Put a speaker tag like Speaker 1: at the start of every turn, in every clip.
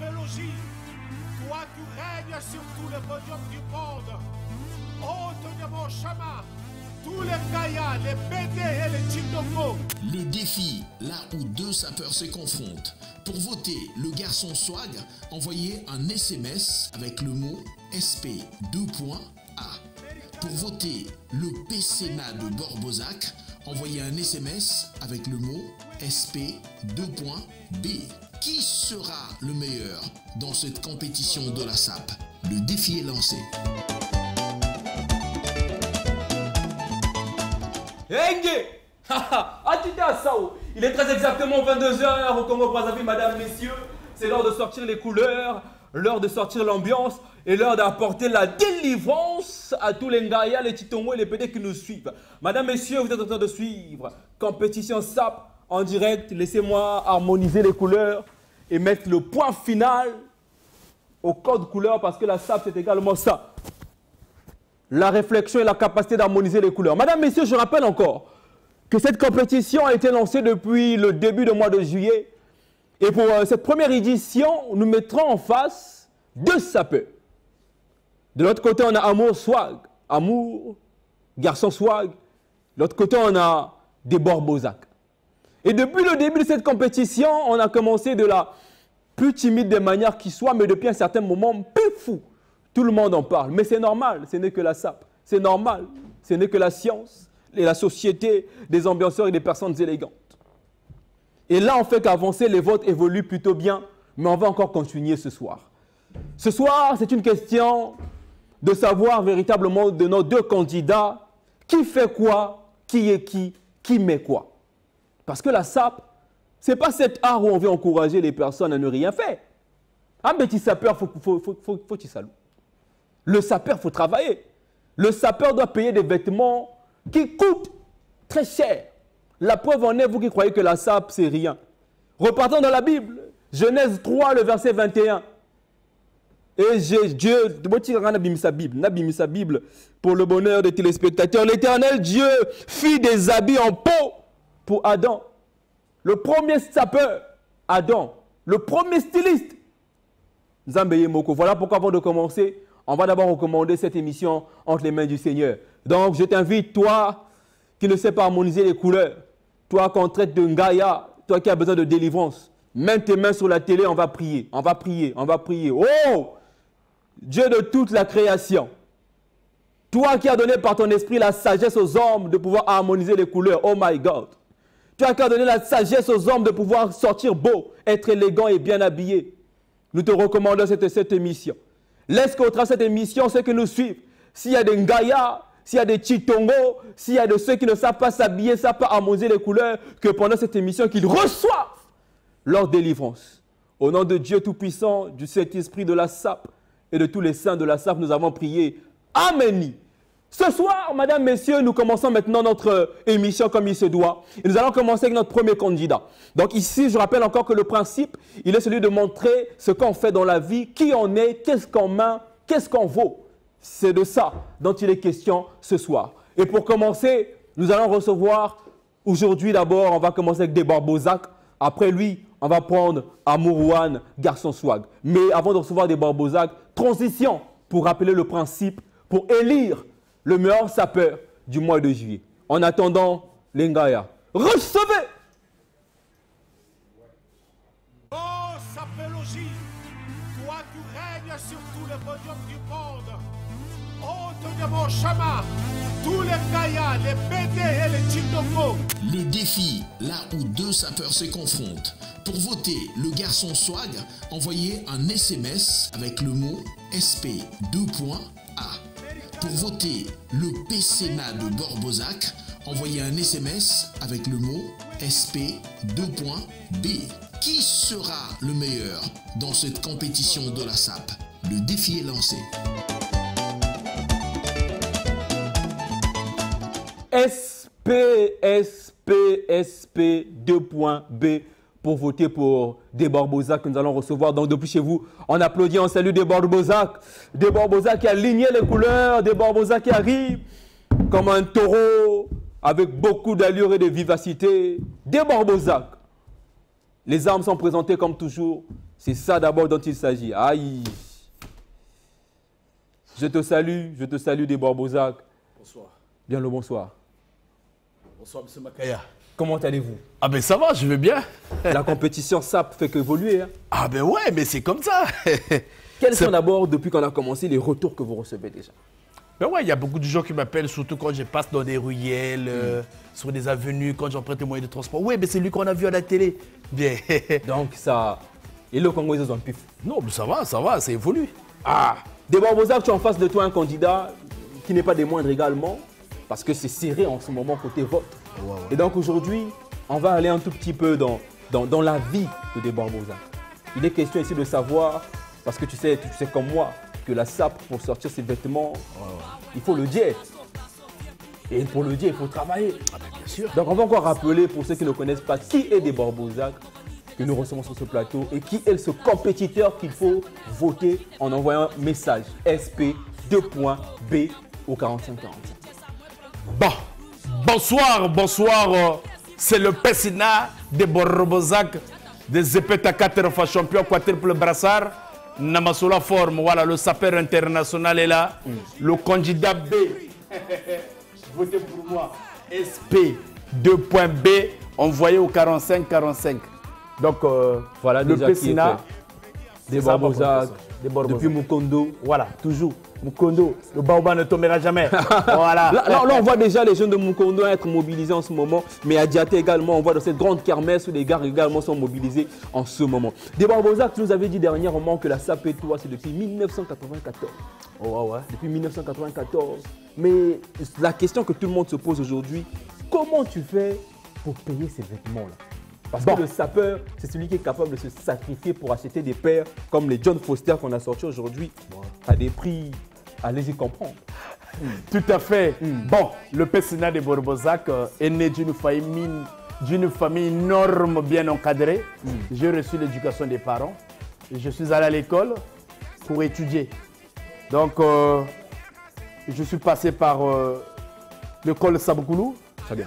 Speaker 1: sapologie, toi qui règnes sur tout le podium du monde, hôte de mon chemin, tous les Gaïas, les BD et les Chindongo.
Speaker 2: Le défi, là où deux sapeurs se confrontent. Pour voter le garçon swag, envoyez un SMS avec le mot SP 2.A. Pour voter le PCNA de Borbozac, envoyez un SMS avec le mot SP 2.B. Qui sera le meilleur dans cette compétition de la SAP? Le défi est lancé.
Speaker 3: Engue! Il est très exactement 22 h au Congo-Brazzaville, mesdames, messieurs. C'est l'heure de sortir les couleurs, l'heure de sortir l'ambiance et l'heure d'apporter la délivrance à tous les Ngaya, les Titongo et les PD qui nous suivent. Mesdames, messieurs, vous êtes en train de suivre Compétition SAP en direct. Laissez-moi harmoniser les couleurs et mettre le point final au code couleur parce que la SAP, c'est également ça. La réflexion et la capacité d'harmoniser les couleurs. Mesdames, messieurs, je rappelle encore que cette compétition a été lancée depuis le début du mois de juillet. Et pour cette première édition, nous mettrons en face deux sapeurs. De l'autre côté, on a Amour Swag. Amour, garçon swag. De l'autre côté, on a des Borbozac. Et depuis le début de cette compétition, on a commencé de la plus timide des manières qui soit, mais depuis un certain moment, plus fou. Tout le monde en parle. Mais c'est normal, ce n'est que la SAP. C'est normal, ce n'est que la science et la société des ambianceurs et des personnes élégantes. Et là, on fait qu'avancer, les votes évoluent plutôt bien, mais on va encore continuer ce soir. Ce soir, c'est une question de savoir véritablement de nos deux candidats qui fait quoi, qui est qui met quoi. Parce que la SAP, ce n'est pas cet art où on veut encourager les personnes à ne rien faire. Un petit sapeur, faut qu'il saloue. Le sapeur, il faut travailler. Le sapeur doit payer des vêtements qui coûtent très cher. La preuve en est, vous qui croyez que la SAP, c'est rien. Repartons dans la Bible. Genèse 3, le verset 21. Et Dieu, n'abîme sa Bible pour le bonheur des téléspectateurs. L'Éternel Dieu fit des habits en peau pour Adam. Le premier sapeur, Adam. Le premier styliste, Zambeye Moko. Voilà pourquoi avant de commencer, on va d'abord recommander cette émission entre les mains du Seigneur. Donc, je t'invite, toi qui ne sais pas harmoniser les couleurs, toi qu'on traite de Ngaya, toi qui as besoin de délivrance, mets tes mains sur la télé, on va prier, on va prier, on va prier. Oh! Dieu de toute la création, toi qui as donné par ton esprit la sagesse aux hommes de pouvoir harmoniser les couleurs, oh my God. Toi qui as donné la sagesse aux hommes de pouvoir sortir beau, être élégant et bien habillé. Nous te recommandons cette émission. Laisse qu'au travers de cette émission, ceux qui nous suivent, s'il y a des Ngaya, s'il y a des Chitongo, s'il y a de ceux qui ne savent pas s'habiller, ne savent pas harmoniser les couleurs, que pendant cette émission, qu'ils reçoivent leur délivrance. Au nom de Dieu Tout-Puissant, du Saint-Esprit de la SAP et de tous les saints de la SAP, nous avons prié. Amen. Ce soir, mesdames, messieurs, nous commençons maintenant notre émission comme il se doit. Et nous allons commencer avec notre premier candidat. Donc ici, je rappelle encore que le principe, il est celui de montrer ce qu'on fait dans la vie, qui on est, qu'est-ce qu'on met, qu'est-ce qu'on vaut. C'est de ça dont il est question ce soir. Et pour commencer, nous allons recevoir aujourd'hui d'abord, on va commencer avec des Borbozac. Après lui, on va prendre Amourouane, garçon swag. Mais avant de recevoir des Borbozac, transition pour rappeler le principe, pour élire le meilleur sapeur du mois de juillet. En attendant, les Ngaya, recevez!
Speaker 1: Oh, sapologie, toi qui règnes sur tout le podium du monde, hôte de mon chemin, tous les Gaïas, les BD et les Chindongo.
Speaker 2: Le défi, là où deux sapeurs se confrontent. Pour voter le garçon swag, envoyez un SMS avec le mot SP 2.A. Pour voter le PCNA de Borbozac, envoyez un SMS avec le mot SP 2.B. Qui sera le meilleur dans cette compétition de la SAP? Le défi est lancé.
Speaker 3: SP 2.B pour voter pour des Borbozac que nous allons recevoir. Donc depuis chez vous, on applaudit, on salue des Borbozac. Des Borbozac qui a aligné les couleurs, des Borbozac qui arrivent comme un taureau avec beaucoup d'allure et de vivacité. Des Borbozac. Les armes sont présentées comme toujours. C'est ça d'abord dont il s'agit. Aïe. Je te salue des Barbosac.
Speaker 4: Bonsoir.
Speaker 3: Bien le bonsoir.
Speaker 4: Bonsoir, M. Makaya.
Speaker 3: Comment allez-vous?
Speaker 4: Ah ben ça va, je vais bien.
Speaker 3: La compétition SAP fait qu'évoluer. Hein.
Speaker 4: Ah ben ouais, mais c'est comme ça.
Speaker 3: Quels sont d'abord, depuis qu'on a commencé, les retours que vous recevez déjà?
Speaker 4: Ben ouais, il y a beaucoup de gens qui m'appellent, surtout quand je passe dans des ruelles, sur des avenues, quand j'emprunte des moyens de transport. Ouais, mais c'est lui qu'on a vu à la télé. Bien.
Speaker 3: Donc ça... Et le Congo, ils ont un pif.
Speaker 4: Non, mais ça va, ça évolue.
Speaker 3: Ah, des Barbosac, tu as en face de toi un candidat qui n'est pas des moindres également, parce que c'est serré en ce moment côté vote. Ouais. Et donc aujourd'hui, on va aller un tout petit peu dans la vie de des Barbosac. Il est question ici de savoir, parce que tu sais comme moi, que la SAP, pour sortir ses vêtements, il faut le diète. Et pour le diète, il faut travailler.
Speaker 4: Ah ben bien sûr.
Speaker 3: Donc on va encore rappeler, pour ceux qui ne connaissent pas, qui est des Barbosac que nous recevons sur ce plateau et qui est ce compétiteur qu'il faut voter en envoyant un message SP 2.B au 4545.
Speaker 4: Bon, bonsoir. C'est le Pessina de Barbosac, des épées 4 fois champion, quadruple brassard. Namasola forme, voilà, le sapeur international est là. Le candidat B, votez pour moi, SP 2.B, envoyé au 4545. Donc,
Speaker 3: voilà
Speaker 4: le
Speaker 3: déjà
Speaker 4: Pessina,
Speaker 3: des Barbosac, depuis Mukondo.
Speaker 4: Voilà, toujours. Mukondo, le Baoba ne tombera jamais. Voilà.
Speaker 3: Là, on voit déjà les jeunes de Mukondo être mobilisés en ce moment, mais à Diaté également, on voit dans cette grande kermesse où les gars également sont mobilisés en ce moment. Des Barbosac, tu nous avais dit dernièrement que la SAP et toi, c'est depuis 1994.
Speaker 4: Oh, ouais.
Speaker 3: Depuis 1994. Mais la question que tout le monde se pose aujourd'hui, comment tu fais pour payer ces vêtements-là? Parce que le sapeur, c'est celui qui est capable de se sacrifier pour acheter des paires comme les John Foster qu'on a sortis aujourd'hui à des prix, allez-y comprendre.
Speaker 4: Tout à fait. Bon, le Pessina de Barbosac est né d'une famille énorme, bien encadrée. J'ai reçu l'éducation des parents et je suis allé à l'école pour étudier. Donc, je suis passé par l'école Saboukoulou.
Speaker 3: Très bien.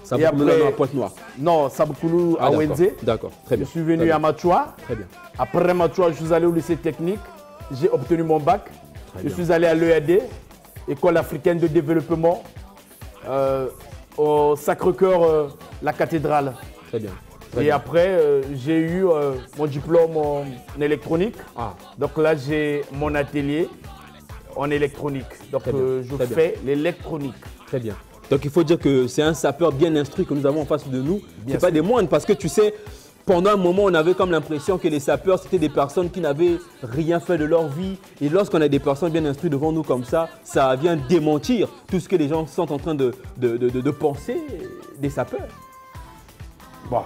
Speaker 3: Saboukoulou à Pointe-Noire.
Speaker 4: Non, Saboukoulou à Wenzé.
Speaker 3: D'accord, très bien.
Speaker 4: Je suis venu à Machoua.
Speaker 3: Très bien.
Speaker 4: Après Machoua, je suis allé au lycée technique. J'ai obtenu mon bac. Je suis allé à l'EAD, École africaine de développement, au Sacré-Cœur, la cathédrale.
Speaker 3: Très bien.
Speaker 4: Et après, j'ai eu mon diplôme en électronique. Donc là, j'ai mon atelier en électronique. Donc je fais l'électronique.
Speaker 3: Très bien. Donc il faut dire que c'est un sapeur bien instruit que nous avons en face de nous. Ce n'est pas des moindres parce que tu sais, pendant un moment, on avait comme l'impression que les sapeurs, c'était des personnes qui n'avaient rien fait de leur vie. Et lorsqu'on a des personnes bien instruites devant nous comme ça vient démentir tout ce que les gens sont en train de penser des sapeurs.
Speaker 4: Bon,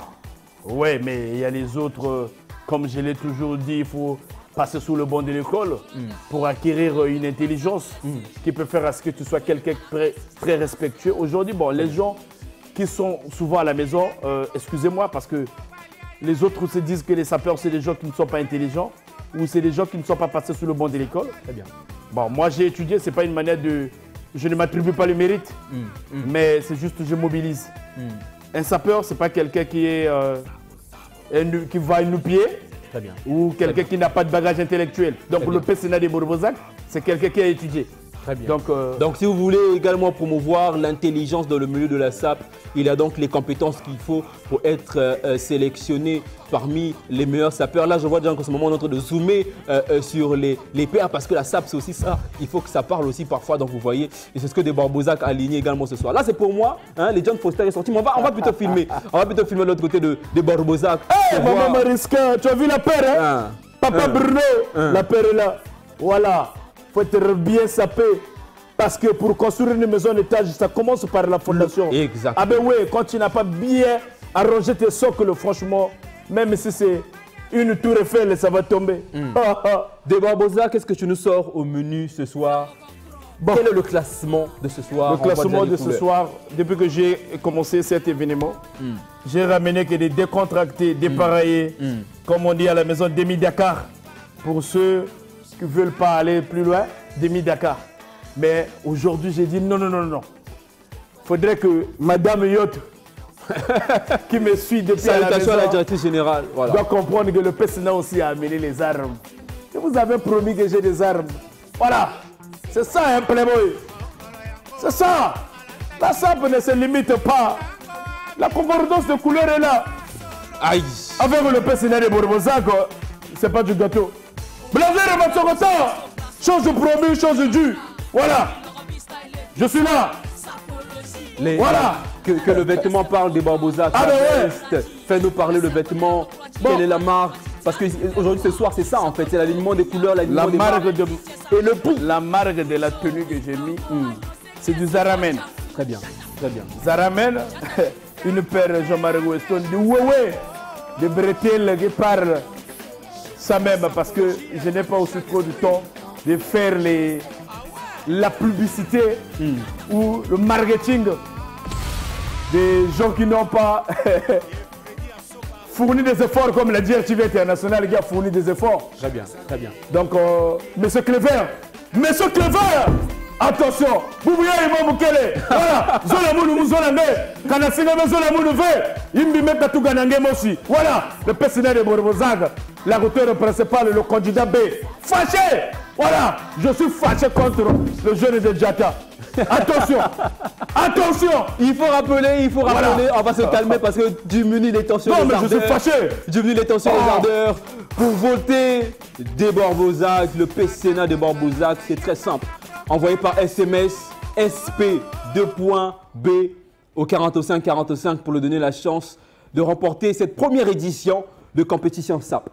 Speaker 4: ouais, mais il y a les autres, comme je l'ai toujours dit, il faut passer sous le banc de l'école pour acquérir une intelligence qui peut faire à ce que tu sois quelqu'un très respectueux. Aujourd'hui, bon, les gens qui sont souvent à la maison, excusez-moi, parce que les autres se disent que les sapeurs, c'est des gens qui ne sont pas intelligents ou c'est des gens qui ne sont pas passés sous le banc de l'école. Très bien. Bon, moi, j'ai étudié, ce n'est pas une manière de... Je ne m'attribue pas le mérite, mais c'est juste que je mobilise. Un sapeur, ce n'est pas quelqu'un qui va nu-pied.
Speaker 3: Très bien.
Speaker 4: Ou quelqu'un qui n'a pas de bagage intellectuel. Donc le Pessina de Barbosac, c'est quelqu'un qui a étudié.
Speaker 3: Très bien. Donc si vous voulez également promouvoir l'intelligence dans le milieu de la SAP, il a donc les compétences qu'il faut pour être sélectionné parmi les meilleurs sapeurs. Là, je vois déjà qu'en ce moment, on est en train de zoomer sur les pairs parce que la SAP, c'est aussi ça. Il faut que ça parle aussi parfois. Donc, vous voyez, et c'est ce que des Barbosac a aligné également ce soir. Là, c'est pour moi. Hein, les John Foster est sorti. Mais on va plutôt filmer. On va plutôt filmer de l'autre côté des Barbosac.
Speaker 4: Hey, maman Mariska, tu as vu la paire, hein? Papa Bruno, la paire est là. Voilà. Il faut être bien sapé. Parce que pour construire une maison d'étage, ça commence par la fondation.
Speaker 3: Exactement.
Speaker 4: Ah ben oui, quand tu n'as pas bien arrangé tes socles, franchement, même si c'est une tour Eiffel, ça va tomber.
Speaker 3: Des Barbosac, qu'est-ce que tu nous sors au menu ce soir? Quel est le classement de ce soir?
Speaker 4: Le classement de ce soir, depuis que j'ai commencé cet événement, j'ai ramené que des décontractés, dépareillés, comme on dit à la maison, demi-Dakar. Pour ceux qui ne veulent pas aller plus loin, demi-Dakar. Mais aujourd'hui, j'ai dit non. Faudrait que Madame Yacht qui me suit depuis à la maison
Speaker 3: à la directrice générale. Voilà.
Speaker 4: doit comprendre que le PSNA aussi a amené les armes. Je vous avais promis que j'ai des armes. Voilà. C'est ça, hein, Playboy. C'est ça. La SAP ne se limite pas. La concordance de couleur est là.
Speaker 3: Aïe.
Speaker 4: Avec le PSNA de Borbozac, c'est pas du gâteau. Blazer et Matsokota, chose promis, chose due. Voilà. Je suis là. Voilà.
Speaker 3: Que le vêtement parle des Barbosa.
Speaker 4: Ah ben ouais.
Speaker 3: Fais-nous parler le vêtement.
Speaker 4: Bon.
Speaker 3: Quelle est la marque? Parce qu'aujourd'hui, ce soir, c'est ça en fait. C'est l'alignement des couleurs, l'alignement des
Speaker 4: marque
Speaker 3: marques.
Speaker 4: et le prix. La marque de la tenue que j'ai mis, c'est du Zaramen.
Speaker 3: Très bien, très bien.
Speaker 4: Zaramen, une paire Jean-Marie Weston, du Huawei, de bretelles qui parlent ça même parce que je n'ai pas aussi trop de temps de faire la publicité ou le marketing des gens qui n'ont pas fourni des efforts comme la DRTV International qui a fourni des efforts.
Speaker 3: Très bien, très bien.
Speaker 4: Donc, Monsieur Clever, attention, vous voyez Imam Bukele, voilà, Zola Mounou Zolande, Kanasinga Zola Mounou Ve, Imbi Meka Touganange Mosi, voilà, le personnel de Borbozac, la auteur principale, le candidat B, fâché, voilà, je suis fâché contre le jeune de Djata. Attention, attention.
Speaker 3: Il faut rappeler,
Speaker 4: Voilà.
Speaker 3: On va se calmer parce que diminue les tensions.
Speaker 4: Non,
Speaker 3: les
Speaker 4: mais je
Speaker 3: ardeurs,
Speaker 4: suis fâché.
Speaker 3: Diminue les tensions, les ardeurs. Pour voter des Barbozac, le PSNA de Barbozac, c'est très simple. Envoyé par SMS SP2.B au 45 45 pour lui donner la chance de remporter cette première édition de compétition SAP.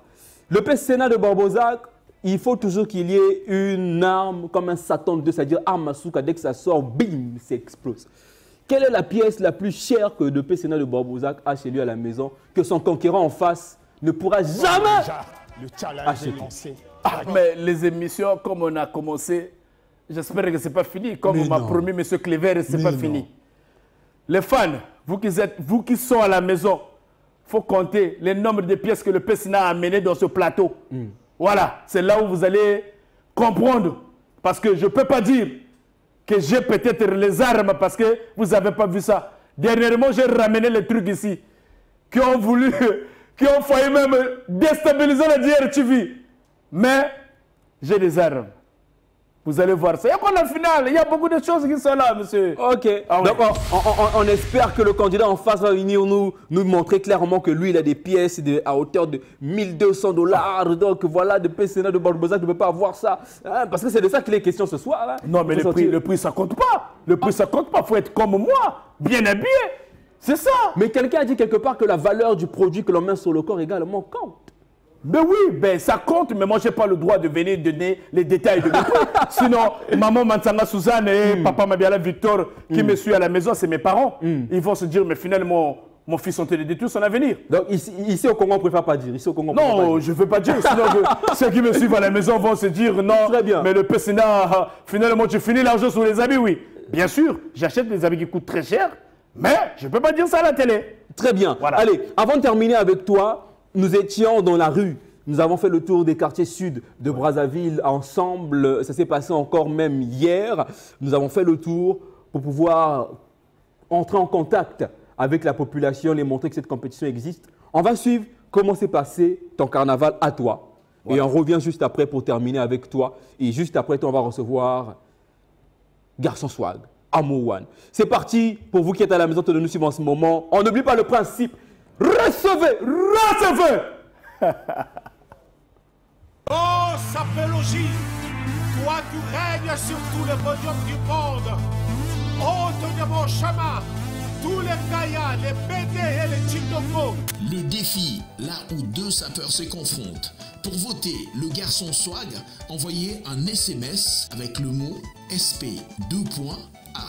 Speaker 3: Le PSNA de Barbozac, il faut toujours qu'il y ait une arme comme un Satan 2, c'est-à-dire arme à souka, dès que ça sort, bim, ça explose. Quelle est la pièce la plus chère que le PSNA de Barbozac a chez lui à la maison, que son concurrent en face ne pourra jamais
Speaker 1: Le challenge est lancé.
Speaker 4: Ah, mais les émissions, comme on a commencé, j'espère que ce n'est pas fini. Comme on m'a promis, M. Clever, ce n'est pas fini. Les fans, vous qui sont à la maison, il faut compter le nombre de pièces que le PSNA a amenées dans ce plateau. Voilà, c'est là où vous allez comprendre. Parce que je ne peux pas dire que j'ai peut-être les armes parce que vous n'avez pas vu ça. Dernièrement, j'ai ramené les trucs ici qui ont voulu, qui ont failli même déstabiliser la DRTV. Mais j'ai des armes. Vous allez voir ça. Il y a quoi la finale? Il y a beaucoup de choses qui sont là, monsieur.
Speaker 3: Ok.
Speaker 4: Ah oui.
Speaker 3: Donc, on espère que le candidat en face va venir nous montrer clairement que lui, il a des pièces à hauteur de $1200. Donc, voilà, de PSNA de Barbozac ne peut pas avoir ça. Hein, parce que c'est de ça qu'il est question ce soir. Hein.
Speaker 4: Non, mais le prix, ça compte pas. Le prix, ça compte pas. Il faut être comme moi, bien habillé. C'est ça.
Speaker 3: Mais quelqu'un a dit quelque part que la valeur du produit que l'on met sur le corps également compte.
Speaker 4: Ben oui, ben ça compte, mais moi, je n'ai pas le droit de venir donner les détails de mes prix. Sinon, maman Mansanga Suzanne et papa Mabiala Victor, qui me suivent à la maison, c'est mes parents. Ils vont se dire, mais finalement, mon fils ont détruit son avenir.
Speaker 3: Donc, ici au Congo, on ne préfère pas dire. Ici, au Congo,
Speaker 4: Non, je ne veux pas dire. Sinon, ceux qui me suivent à la maison vont se dire, non,
Speaker 3: très bien.
Speaker 4: Mais le PSNA, finalement, tu finis l'argent sur les habits, oui. Bien sûr, j'achète des habits qui coûtent très cher, mais je ne peux pas dire ça à la télé.
Speaker 3: Très bien.
Speaker 4: Voilà.
Speaker 3: Allez, avant de terminer avec toi, nous étions dans la rue. Nous avons fait le tour des quartiers sud de Brazzaville ensemble. Ça s'est passé encore même hier. Nous avons fait le tour pour pouvoir entrer en contact avec la population et montrer que cette compétition existe. On va suivre comment s'est passé ton carnaval à toi. Voilà. Et on revient juste après pour terminer avec toi. Et juste après, on va recevoir Garçon Swag, Amour One. C'est parti pour vous qui êtes à la maison de nous suivre en ce moment. On n'oublie pas le principe. Recevez, recevez.
Speaker 1: Oh, Sapélogie, toi tu règnes sur tout le podium du monde. Hôte de mon chemin, tous les Gaïas, les BD et les Chindongo.
Speaker 2: Le défi, là où deux sapeurs se confrontent. Pour voter le garçon swag, envoyez un SMS avec le mot SP2.A.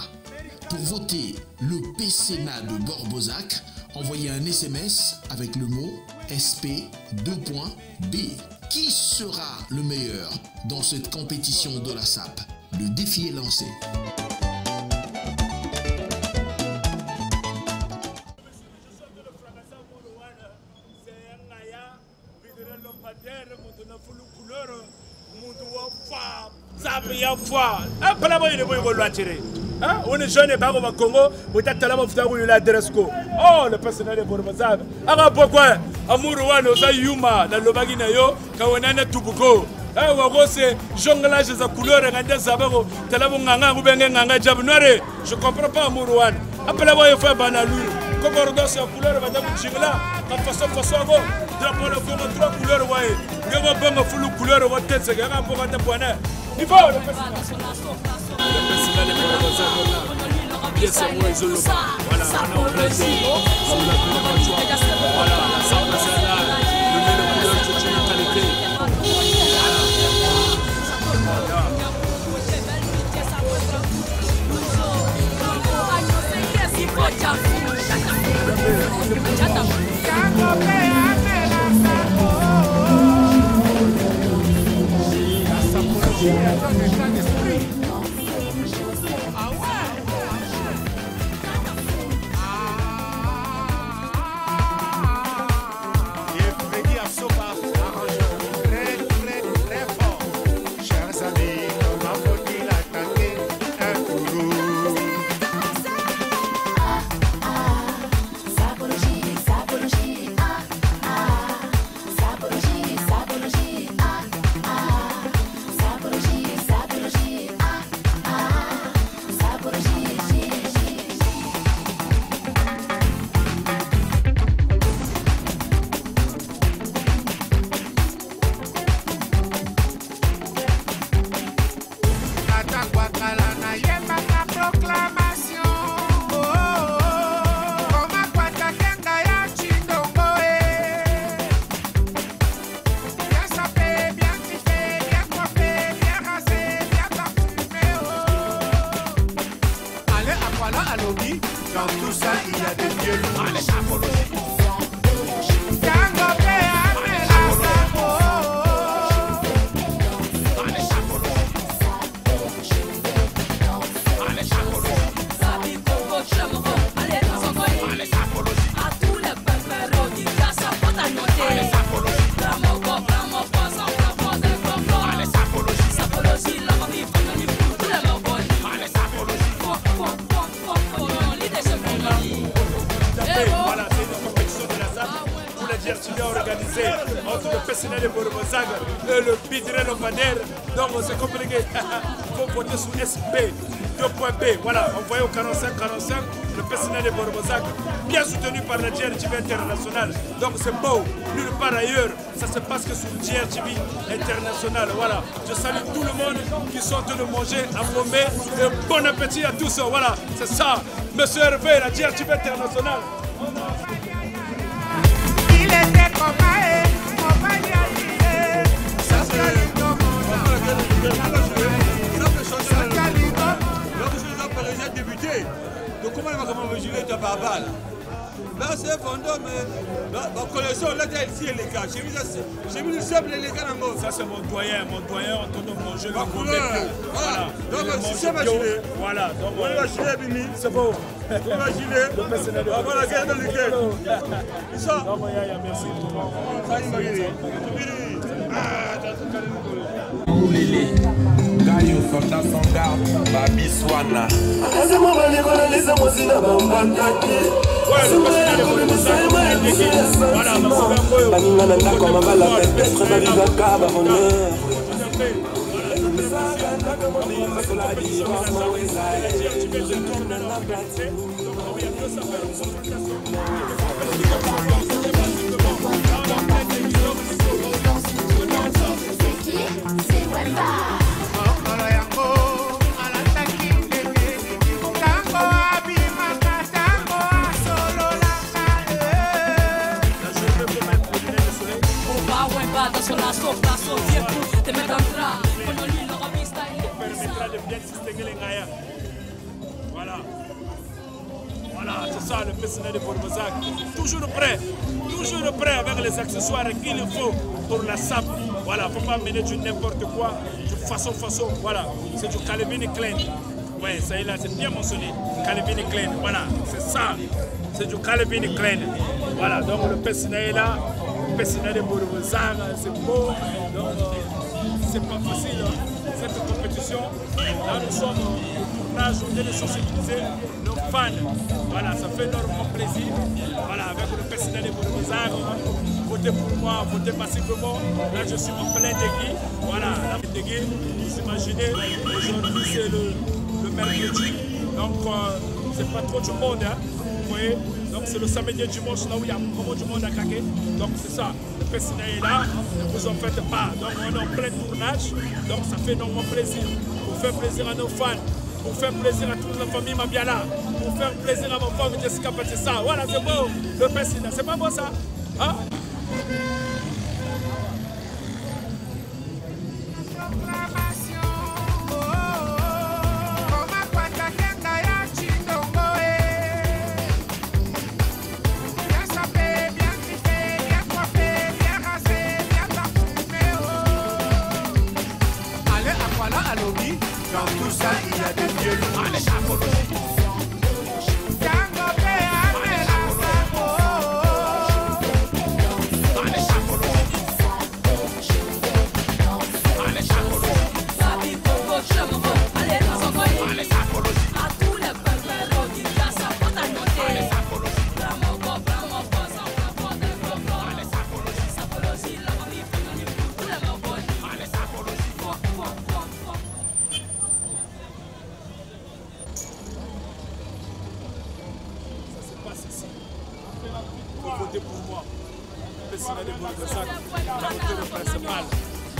Speaker 2: Pour voter le PSNA de Barbozac, envoyez un SMS avec le mot SP2.B. Qui sera le meilleur dans cette compétition de la SAP? Le défi est lancé.
Speaker 5: On est jeune et pas au Congo, vous êtes à la Dressco. Oh, le personnel est pour le Zag. Alors pourquoi Amourouane, Osa Yuma, dans le Baginayo, Kawanana Tubuko. Ah, c'est jonglage de couleur et de sabero. Telabonganga ou Benganga Jabnare. Je ne comprends pas Amourouane. Appelez-moi une fois Banalou. Comme on danse la couleur, Madame Chingla, en façon, drapeau de Congo, 3 couleurs, ouais. Il y a un bon full couleur, on tête, c'est un peu de poignet. Il faut le personnel est pour le Zag. Bien sûr, moi, ils ont le voilà, on a un plaisir. Sur la couleur, voilà, la sample, c'est là. Le même couleur, c'est une qualité.
Speaker 1: Dans tout ça, il y a des violons. Allez,
Speaker 5: entre le personnel de Borobozag et le Bidre Lombader. Donc c'est compliqué. Il faut voter sur SP 2.B. Voilà, envoyé au 45-45, le personnel de Borobozag, bien soutenu par la GRTV International. Donc c'est beau, nulle part ailleurs. Ça se passe que sur GRTV International. Voilà, je salue tout le monde qui sont en train de manger à Bombay. Et bon appétit à tous. Voilà, c'est ça. Monsieur Hervé, la GRTV International.
Speaker 6: Donc comment il va mesurer ta barbale? Là c'est un fantôme, mais ma collection là ici est les gars. J'ai mis le simple et les gars en haut.
Speaker 5: Ça c'est mon doyen en train de manger
Speaker 6: ma couleur. Voilà. Donc si c'est ma gilet.
Speaker 5: Voilà. Donc
Speaker 6: on va gilet Bini.
Speaker 5: C'est bon.
Speaker 6: On va gilet.
Speaker 5: Le personnel de
Speaker 6: voilà, garde le week-end.
Speaker 5: Ça. Non mais merci tout le monde.
Speaker 6: Ça il m'a dit. Ah,
Speaker 7: Lili, Gayo Fonda Songa, Babi Swana.
Speaker 5: Voilà. Voilà, c'est ça le personnel de Borobozag. Toujours prêt avec les accessoires qu'il faut pour la SAP. Voilà, il ne faut pas mener du n'importe quoi, de façon. Voilà, c'est du Calvin Klein. Ouais, ça y est là, c'est bien mentionné. Calvin Klein, voilà, c'est ça. C'est du Calvin Klein. Voilà, donc le personnel est là. Pessina de Borobozar, c'est beau. Donc, c'est pas facile cette compétition. Là, nous sommes au tournage, on est de sensibiliser nos fans. Voilà, ça fait énormément plaisir. Voilà, avec le Pessina de Borobozar, votez pour moi, votez massivement. Là, je suis en plein dégui. Voilà, là, dégui, vous imaginez, aujourd'hui, c'est le mercredi. Donc, c'est pas trop du monde, hein. Vous voyez, donc c'est le samedi et dimanche là où il y a vraiment du monde à craquer. Donc c'est ça, le Pessina est là, ne vous en faites pas. Donc on est en plein tournage, donc ça fait énormément plaisir. Pour faire plaisir à nos fans, pour faire plaisir à toute la famille Mabiala, pour faire plaisir à ma femme Jessica Patissa. Voilà, c'est beau, le Pessina, c'est pas beau ça, hein?
Speaker 1: Dans tout ça, il y a des vieux loups. Allez, chapologie.
Speaker 5: Votez pour moi. Pessina de Borobozar, l'auteur principal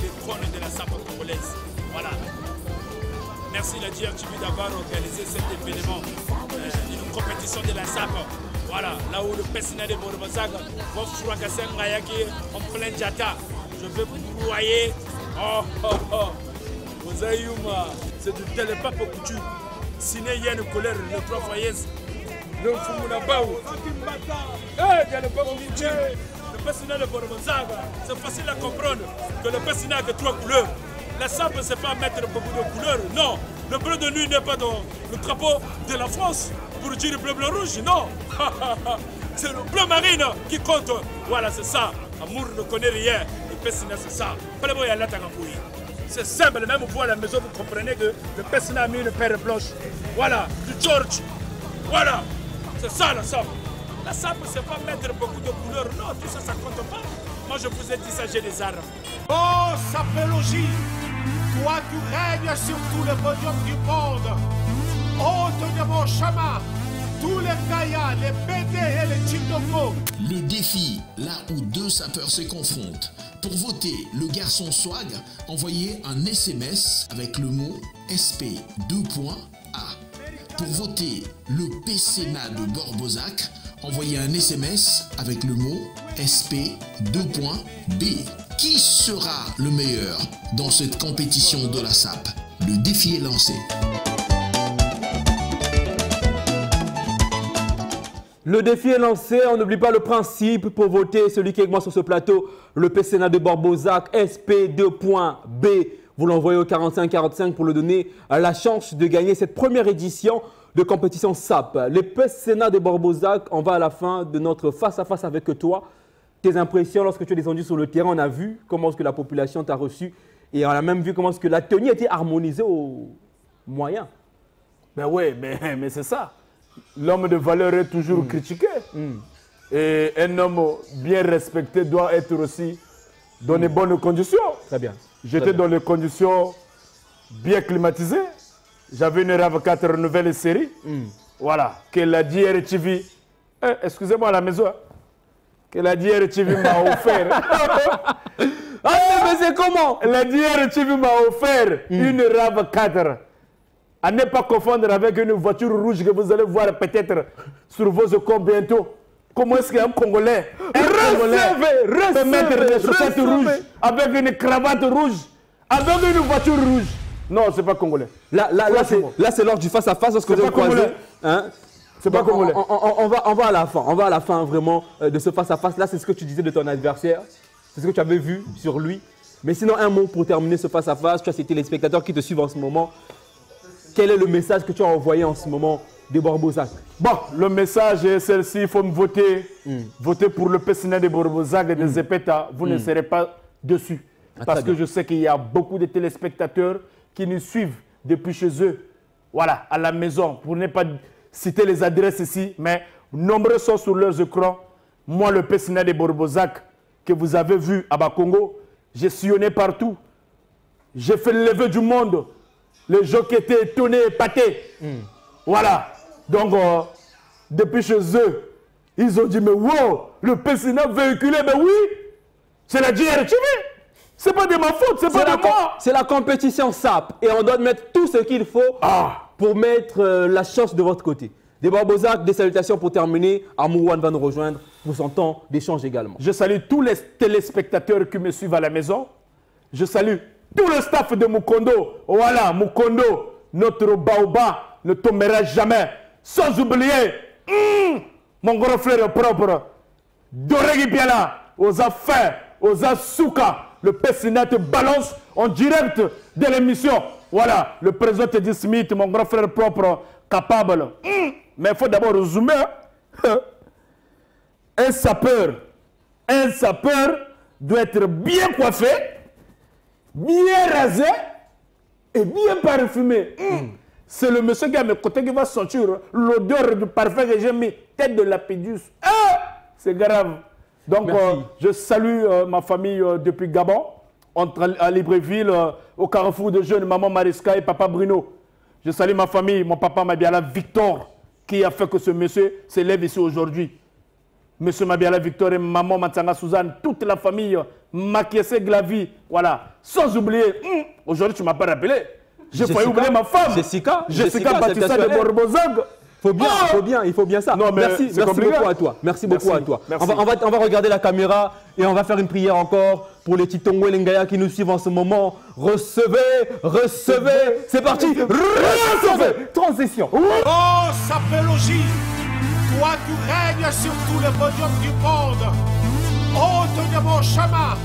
Speaker 5: des trônes de la SAP congolaise. Voilà. Merci la DRTV d'avoir organisé cet événement, une compétition de la SAP. Voilà, là où le Pessina de Borobozar va fracasser Ngayaki en plein Djata. Je vais vous broyer. Oh oh oh. Ozaïouma, c'est du télépape couture. Siné Yen colère, le 3 foyers. Le Fumunabaou. Le Pessina de Borobozar, c'est facile à comprendre que le Pessina a que 3 couleurs. La SAP, c'est pas mettre beaucoup de couleurs. Non, le bleu de nuit n'est pas dans le drapeau de la France pour dire le bleu, blanc, rouge. Non, c'est le bleu marine qui compte. Voilà, c'est ça. Amour ne connaît rien. Le Pessina, c'est ça. C'est simple, même vous à la maison, vous comprenez que le Pessina a mis une paire blanche. Voilà, du George. Voilà, c'est ça la SAP. La SAP, c'est pas mettre beaucoup de couleurs. Non, tout ça, ça compte pas. Moi, je vous ai dit ça, j'ai des armes.
Speaker 1: Oh, sapologie, toi tu règnes sur tout le podium du monde. Hôte de mon chemin, tous les Gaïas, les BD et les Chindongo.
Speaker 2: Le défi, là où 2 sapeurs se confrontent. Pour voter le garçon swag, envoyez un SMS avec le mot SP 2.A. Pour voter le Pessina de Borobozar, envoyez un SMS avec le mot SP 2.B. Qui sera le meilleur dans cette compétition de la SAP? Le défi est lancé.
Speaker 3: Le défi est lancé, on n'oublie pas le principe pour voter celui qui est avec moi sur ce plateau, le Pessina de Borobozar SP 2.B. Vous l'envoyez au 4545 pour lui donner la chance de gagner cette première édition de compétition SAP. Le Pessina de Borobozar, on va à la fin de notre face-à-face avec toi. Tes impressions lorsque tu es descendu sur le terrain, on a vu comment est-ce que la population t'a reçu et on a même vu comment est-ce que la tenue a été harmonisée au moyen.
Speaker 4: Ben oui, mais c'est ça. L'homme de valeur est toujours critiqué. Et un homme bien respecté doit être aussi dans les bonnes conditions.
Speaker 3: Très bien.
Speaker 4: J'étais dans les conditions bien climatisées. J'avais une RAV4 nouvelle série. Voilà, que la DRTV, excusez-moi à la maison, que la DRTV m'a offert.
Speaker 3: Mais c'est comment?
Speaker 4: La DRTV m'a offert une RAV4. À ne pas confondre avec une voiture rouge que vous allez voir peut-être sur vos écrans bientôt. Comment est-ce qu'un Congolais peut mettre des chaussettes rouges avec une cravate rouge, avec une voiture rouge? Non, c'est pas Congolais.
Speaker 3: Là c'est lors du face-à-face lorsque vous êtes croisés. Hein?
Speaker 4: C'est pas Congolais.
Speaker 3: On va à la fin. On va à la fin vraiment de ce face-à-face. Là, c'est ce que tu disais de ton adversaire. C'est ce que tu avais vu sur lui. Mais sinon, un mot pour terminer ce face-à-face. Tu as cité les spectateurs qui te suivent en ce moment. Quel est le message que tu as envoyé en ce moment de Borbozac.
Speaker 4: Bon, le message est celle-ci, il faut me voter. Voter pour le Pessina de Borbozac et de Zepeta, vous ne serez pas dessus. Parce que je sais qu'il y a beaucoup de téléspectateurs qui nous suivent depuis chez eux. Voilà, à la maison, pour ne pas citer les adresses ici, mais nombreux sont sur leurs écrans. Moi, le Pessina de Borbozac, que vous avez vu à Bakongo, j'ai sillonné partout. J'ai fait le lever du monde. Les gens qui étaient étonnés, épatés. Voilà. Donc, depuis chez eux, ils ont dit, mais wow, le Pessina véhiculé, mais oui, c'est la DRTV. C'est pas de ma faute, c'est pas de moi.
Speaker 3: C'est la compétition SAP. Et on doit mettre tout ce qu'il faut pour mettre la chance de votre côté. Des Borbozac, des salutations pour terminer. Amourouane va nous rejoindre pour son temps d'échange également.
Speaker 4: Je salue tous les téléspectateurs qui me suivent à la maison. Je salue tout le staff de Mukondo. Voilà, Mukondo, notre baoba ne tombera jamais. Sans oublier mon grand frère propre, Doregi Piala, aux affaires, aux Asuka. Le Pessina te balance en direct de l'émission. Voilà, le président Teddy Smith, mon grand frère propre, capable. Mais il faut d'abord résumer. Un sapeur doit être bien coiffé, bien rasé et bien parfumé. C'est le monsieur qui a mes côtés qui va sentir l'odeur du parfum que j'ai mis, tête de lapidus. C'est grave. Donc, je salue ma famille depuis Gabon, à Libreville, au carrefour de jeunes, maman Mariska et papa Bruno. Je salue ma famille, mon papa Mabiala Victor, qui a fait que ce monsieur s'élève ici aujourd'hui. Monsieur Mabiala Victor et maman Matsanga Suzanne, toute la famille, Makiese Glavi, voilà. Sans oublier, aujourd'hui tu ne m'as pas rappelé, j'ai failli oublier ma femme, Jessica Batissa de Borbozac.
Speaker 3: Il faut bien ça.
Speaker 4: Non,
Speaker 3: merci beaucoup à toi. Merci beaucoup à toi. On va regarder la caméra et on va faire une prière encore pour les Titongwe Lengaya qui nous suivent en ce moment. Recevez. C'est parti. Recevez. Transition.
Speaker 1: Oh, Sapélogie, toi tu règnes sur tout le podium du monde. Hôte de mon chemin,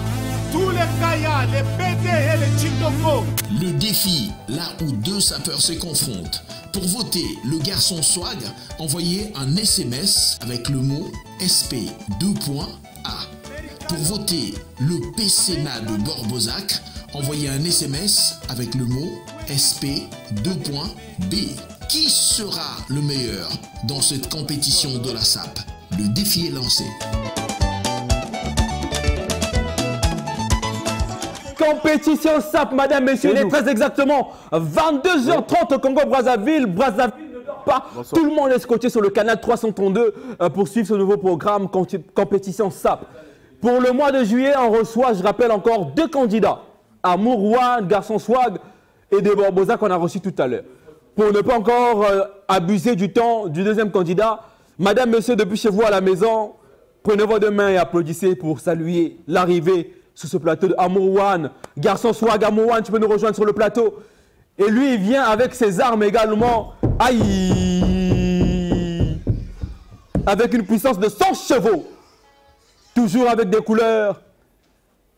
Speaker 1: tous les Kaya, les BD et les Titongwe.
Speaker 2: Le défi, là où deux sapeurs se confrontent. Pour voter le garçon swag, envoyez un SMS avec le mot SP 2.A. Pour voter le Pessina de Borbozac, envoyez un SMS avec le mot SP 2.B. Qui sera le meilleur dans cette compétition de la SAP? Le défi est lancé.
Speaker 3: Compétition SAP, madame, messieurs, il est très exactement 22h30 au Congo-Brazzaville. Brazzaville ne dort pas. Bonsoir. Tout le monde est scotché sur le canal 332 pour suivre ce nouveau programme Compétition SAP. Pour le mois de juillet, on reçoit, je rappelle encore, 2 candidats. Amourouane, Garçon Swag et des Borbozac qu'on a reçus tout à l'heure. Pour ne pas encore abuser du temps du deuxième candidat, madame, monsieur, depuis chez vous à la maison, prenez vos deux mains et applaudissez pour saluer l'arrivée sur ce plateau de Amourouane. Garçon Swag, Amourouane, tu peux nous rejoindre sur le plateau. Et lui, il vient avec ses armes également. Aïe! Avec une puissance de 100 chevaux. Toujours avec des couleurs.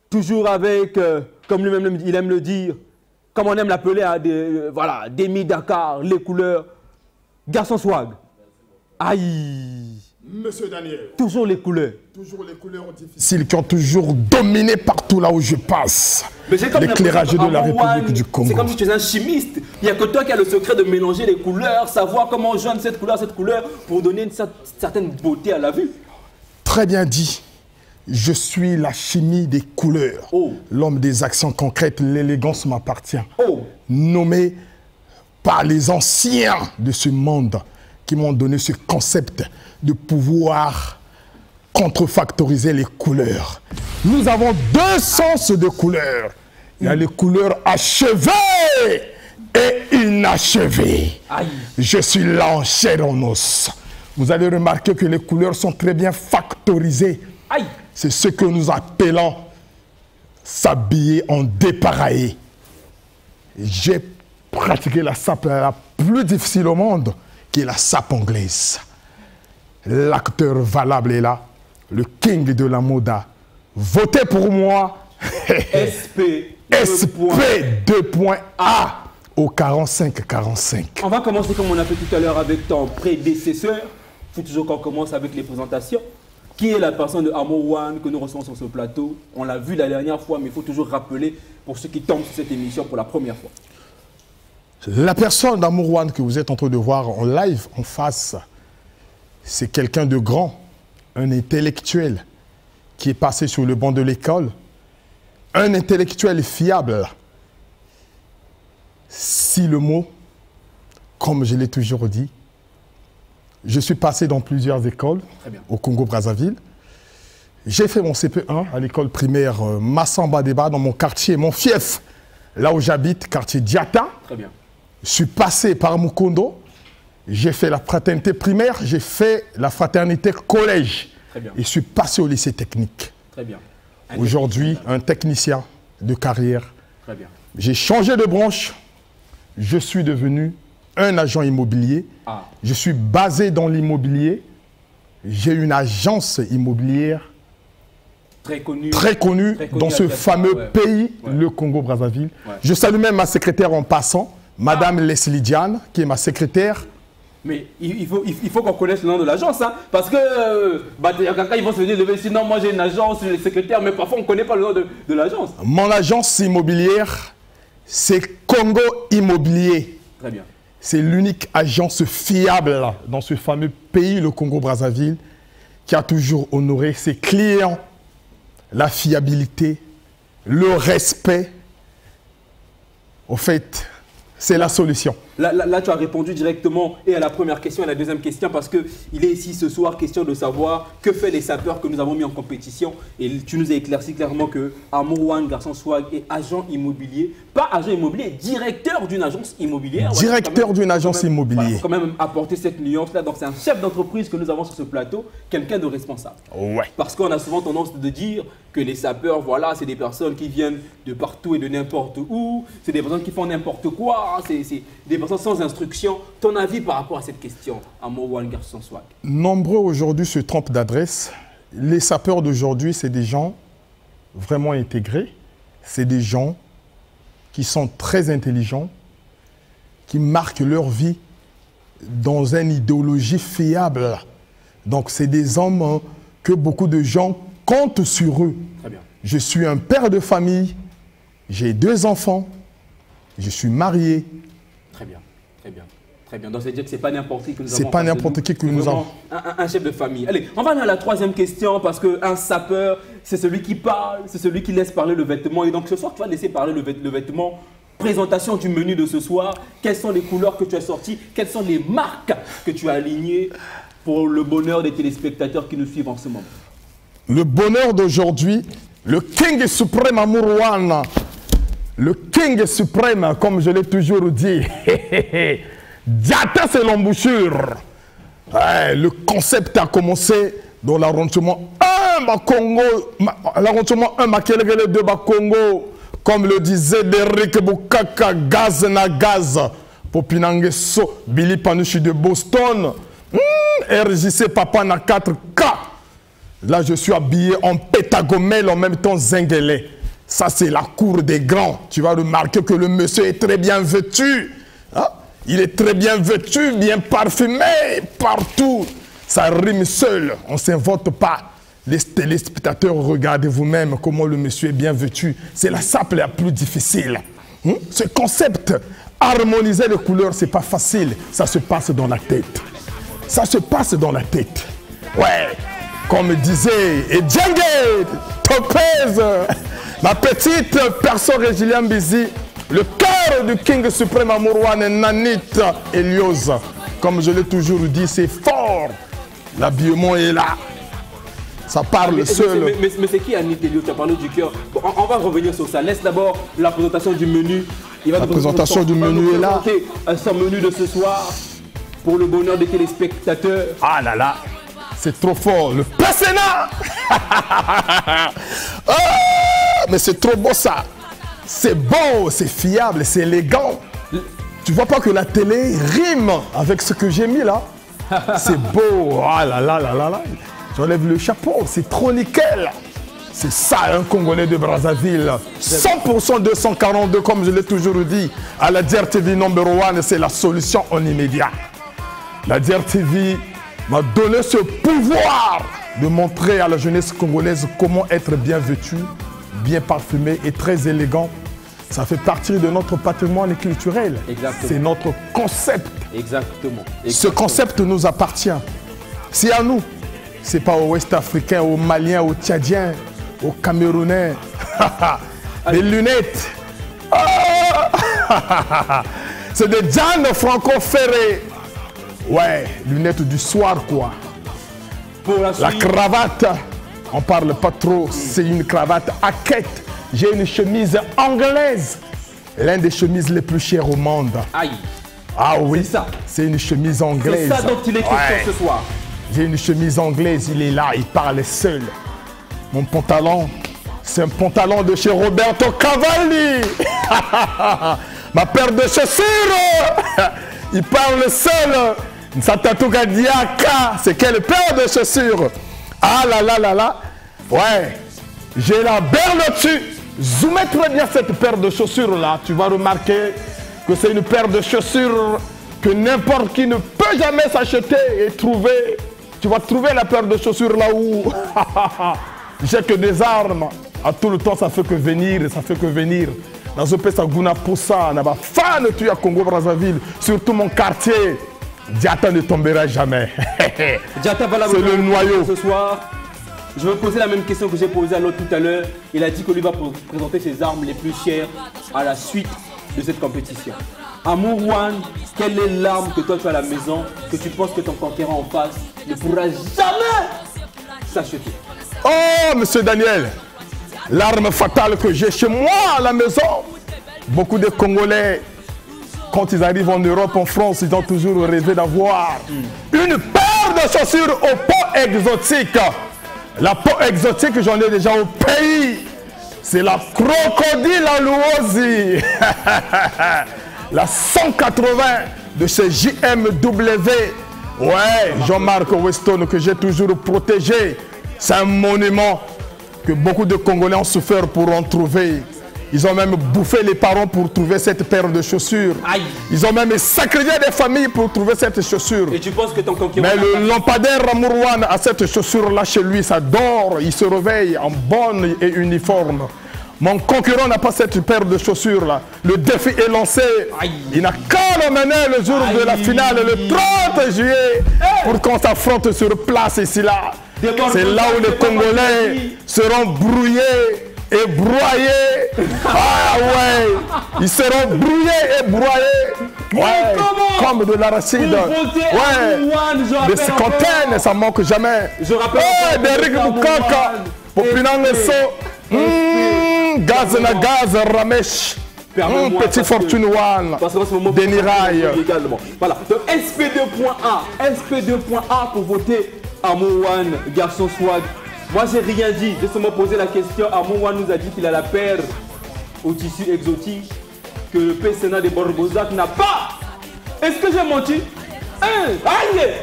Speaker 3: Toujours avec, comme lui-même il aime le dire, comme on aime l'appeler, voilà, Demi Dakar, les couleurs. Garçon Swag. Aïe!
Speaker 8: Monsieur Daniel.
Speaker 3: Toujours les couleurs.
Speaker 8: Toujours les couleurs difficiles qui ont toujours dominé partout là où je passe. L'éclairage de la République du Congo.
Speaker 3: C'est comme si tu étais un chimiste. Il n'y a que toi qui as le secret de mélanger les couleurs, savoir comment joindre cette couleur pour donner une certaine beauté à la vue.
Speaker 8: Très bien dit. Je suis la chimie des couleurs. L'homme des actions concrètes, l'élégance m'appartient. Nommé par les anciens de ce monde qui m'ont donné ce concept de pouvoir contrefactoriser les couleurs. Nous avons 2 sens de couleurs. Il y a les couleurs achevées et inachevées. Je suis là en chair en os. Vous allez remarquer que les couleurs sont très bien factorisées. C'est ce que nous appelons s'habiller en dépareillé. J'ai pratiqué la sape la plus difficile au monde, qui est la sape anglaise. L'acteur valable est là, le king de la moda. Votez pour moi.
Speaker 3: SP
Speaker 8: 2.A. au 45-45.
Speaker 3: On va commencer comme on a fait tout à l'heure avec ton prédécesseur. Il faut toujours qu'on commence avec les présentations. Qui est la personne de Amour One que nous recevons sur ce plateau? On l'a vu la dernière fois, mais il faut toujours rappeler pour ceux qui tombent sur cette émission pour la première fois.
Speaker 8: La personne d'Amour One que vous êtes en train de voir en live, en face, c'est quelqu'un de grand, un intellectuel qui est passé sur le banc de l'école, un intellectuel fiable. Si le mot, comme je l'ai toujours dit, je suis passé dans plusieurs écoles au Congo-Brazzaville. J'ai fait mon CP1 à l'école primaire Massamba Débat dans mon quartier, mon fief, là où j'habite, quartier Diata.
Speaker 3: Très bien.
Speaker 8: Je suis passé par Mukondo. J'ai fait la fraternité primaire, j'ai fait la fraternité collège.
Speaker 3: Très bien.
Speaker 8: Et je suis passé au lycée technique.
Speaker 3: Très bien.
Speaker 8: Aujourd'hui, un technicien de carrière.
Speaker 3: Très bien.
Speaker 8: J'ai changé de branche. Je suis devenu un agent immobilier.
Speaker 3: Ah.
Speaker 8: Je suis basé dans l'immobilier. J'ai une agence immobilière
Speaker 3: très connue
Speaker 8: dans ce fameux pays, le Congo-Brazzaville.
Speaker 3: Ouais.
Speaker 8: Je salue même ma secrétaire en passant, Madame Leslie Diane, qui est ma secrétaire.
Speaker 3: Mais il faut qu'on connaisse le nom de l'agence, hein, parce que ils vont se dire, sinon moi j'ai une agence, je suis le secrétaire, mais parfois on ne connaît pas le nom de l'agence.
Speaker 8: Mon agence immobilière, c'est Congo Immobilier.
Speaker 3: Très bien.
Speaker 8: C'est l'unique agence fiable dans ce fameux pays, le Congo-Brazzaville, qui a toujours honoré ses clients, la fiabilité, le respect. Au fait, c'est la solution.
Speaker 3: Là, tu as répondu directement et à la première question et à la deuxième question parce qu'il est ici ce soir question de savoir que fait les sapeurs que nous avons mis en compétition. Et tu nous as éclairci clairement que Amour One, Garçon Swag est agent immobilier. Pas agent immobilier, directeur d'une agence immobilière.
Speaker 8: Directeur d'une agence immobilière.
Speaker 3: Il faut quand même apporter cette nuance-là. Donc c'est un chef d'entreprise que nous avons sur ce plateau, quelqu'un de responsable.
Speaker 8: Ouais.
Speaker 3: Parce qu'on a souvent tendance de dire que les sapeurs, voilà, c'est des personnes qui viennent de partout et de n'importe où. C'est des personnes qui font n'importe quoi. C'est des personnes sans instruction. Ton avis par rapport à cette question, Amour One, Garçon Swag?
Speaker 8: Nombreux aujourd'hui se trompent d'adresse. Les sapeurs d'aujourd'hui, c'est des gens vraiment intégrés. C'est des gens qui sont très intelligents, qui marquent leur vie dans une idéologie fiable. Donc, c'est des hommes que beaucoup de gens comptent sur eux.
Speaker 3: Très bien.
Speaker 8: Je suis un père de famille, j'ai 2 enfants, je suis marié.
Speaker 3: Très bien, très bien. Très bien. Donc, c'est-à-dire que ce n'est pas n'importe qui que nous avons.
Speaker 8: C'est pas n'importe qui que nous avons.
Speaker 3: Un chef de famille. Allez, on va aller à la troisième question parce qu'un sapeur, c'est celui qui parle, c'est celui qui laisse parler le vêtement. Et donc, ce soir, tu vas laisser parler le vêtement. Présentation du menu de ce soir. Quelles sont les couleurs que tu as sorties? Quelles sont les marques que tu as alignées pour le bonheur des téléspectateurs qui nous suivent en ce moment?
Speaker 8: Le bonheur d'aujourd'hui, le King suprême Amour One, le King suprême, comme je l'ai toujours dit. Diata, c'est l'embouchure. Ouais, le concept a commencé dans l'arrondissement 1 Bakongo, l'arrondissement 1 Makelele 2 Bakongo, comme le disait Derrick Bukaka, gaz na gaz, Popinange So, Billy Panucci de Boston, RJC Papa na 4K. Là, je suis habillé en pétagomèle, en même temps zinguelé. Ça, c'est la cour des grands. Tu vas remarquer que le monsieur est très bien vêtu. Hein? Il est très bien vêtu, bien parfumé, partout. Ça rime seul, on ne s'invente pas. Les téléspectateurs, regardez vous-même comment le monsieur est bien vêtu. C'est la sape la plus difficile. Ce concept, harmoniser les couleurs, ce n'est pas facile. Ça se passe dans la tête. Ça se passe dans la tête. Ouais, comme disait Edjenge, Topez, ma petite personne Régilien Bizi, le cœur du King suprême Amour One, Nanit Elios. Comme je l'ai toujours dit, c'est fort. L'habillement est là. Ça parle seul.
Speaker 3: Mais c'est qui Anit Elios? Tu as parlé du cœur. Bon, on va revenir sur ça. Laisse d'abord la présentation du menu.
Speaker 8: La présentation du menu est là.
Speaker 3: Son menu de ce soir pour le bonheur des téléspectateurs.
Speaker 8: Ah là là, c'est trop fort. Le Passéna. Oh, mais c'est trop beau ça. C'est beau, c'est fiable, c'est élégant. Tu vois pas que la télé rime avec ce que j'ai mis là? C'est beau. Ah là là là là là. J'enlève le chapeau, c'est trop nickel. C'est ça, un Congolais de Brazzaville. 100% 242, comme je l'ai toujours dit. À la DRTV number 1, c'est la solution en immédiat. La DRTV m'a donné ce pouvoir de montrer à la jeunesse congolaise comment être bien vêtu, bien parfumé et très élégant. Ça fait partie de notre patrimoine culturel. C'est notre concept.
Speaker 3: Exactement.
Speaker 8: Ce concept nous appartient. C'est à nous. C'est pas aux Ouest-Africains, aux Maliens, aux Tchadiens, aux Camerounais. Les lunettes. C'est des Jeanne Franco Ferré. Ouais, lunettes du soir quoi.
Speaker 3: Pour
Speaker 8: la cravate, on parle pas trop. C'est une cravate à quête. J'ai une chemise anglaise. L'une des chemises les plus chères au monde.
Speaker 3: Aïe.
Speaker 8: Ah oui,
Speaker 3: c'est ça.
Speaker 8: C'est une chemise anglaise.
Speaker 3: C'est ça dont il est question ce soir.
Speaker 8: J'ai une chemise anglaise, il est là, il parle seul. Mon pantalon, c'est un pantalon de chez Roberto Cavalli. Ma paire de chaussures, il parle seul. Satatuka Diaka, c'est quelle paire de chaussures? Ah là là là là. Ouais, j'ai la berle dessus. Zoomez très bien cette paire de chaussures là. Tu vas remarquer que c'est une paire de chaussures que n'importe qui ne peut jamais s'acheter et trouver. Tu vas trouver la paire de chaussures là où j'ai que des armes. À tout le temps, ça fait que venir, ça fait que venir. Dans ce pays, ça gouna pour ça. On a pas fan tu à Congo Brazzaville, surtout mon quartier. Diata ne tombera jamais.
Speaker 3: Diata va
Speaker 8: c'est le noyau.
Speaker 3: Ce soir, je vais poser la même question que j'ai posée à l'autre tout à l'heure. Il a dit que lui va présenter ses armes les plus chères à la suite de cette compétition. Amour One, quelle est l'arme que toi tu as à la maison, que tu penses que ton concurrent en face ne pourra jamais s'acheter?
Speaker 8: Oh, monsieur Daniel, l'arme fatale que j'ai chez moi à la maison. Beaucoup de Congolais, quand ils arrivent en Europe, en France, ils ont toujours rêvé d'avoir une paire de chaussures aux peaux exotiques. La peau exotique, j'en ai déjà au pays. C'est la crocodile à l'ouosi. La 180 de chez JMW. Ouais, Jean-Marc Weston, que j'ai toujours protégé. C'est un monument que beaucoup de Congolais ont souffert pour en trouver. Ils ont même bouffé les parents pour trouver cette paire de chaussures.
Speaker 3: Aïe.
Speaker 8: Ils ont même sacrifié des familles pour trouver cette chaussure.
Speaker 3: Et tu penses que ton concurrent...
Speaker 8: Mais le lampadaire Amourwan a cette chaussure-là chez lui, ça dort, il se réveille en bonne et uniforme. Mon concurrent n'a pas cette paire de chaussures-là. Le défi est lancé. Aïe. Il n'a qu'à l'emmener le jour de la finale, le 30 juillet, pour qu'on s'affronte sur place ici là. C'est là où les Congolais seront brouillés et broyés. Ah ouais, ils seront brouillés et broyés. Ouais, comme de l'arachide. Ouais, des secontaines, ça manque jamais.
Speaker 3: Je rappelle.
Speaker 8: Derrick Bukaka, Popinang So, Gaz na Gaz Ramesh. Petit Fortune One, Denirail.
Speaker 3: Voilà, donc SP2.A, SP2.A pour voter Amour One, garçon swag. Moi j'ai rien dit, j'ai seulement posé la question. Amour One nous a dit qu'il a la paire au tissu exotique que le PCNA de Barbosac n'a pas. Est-ce que j'ai menti? Allez,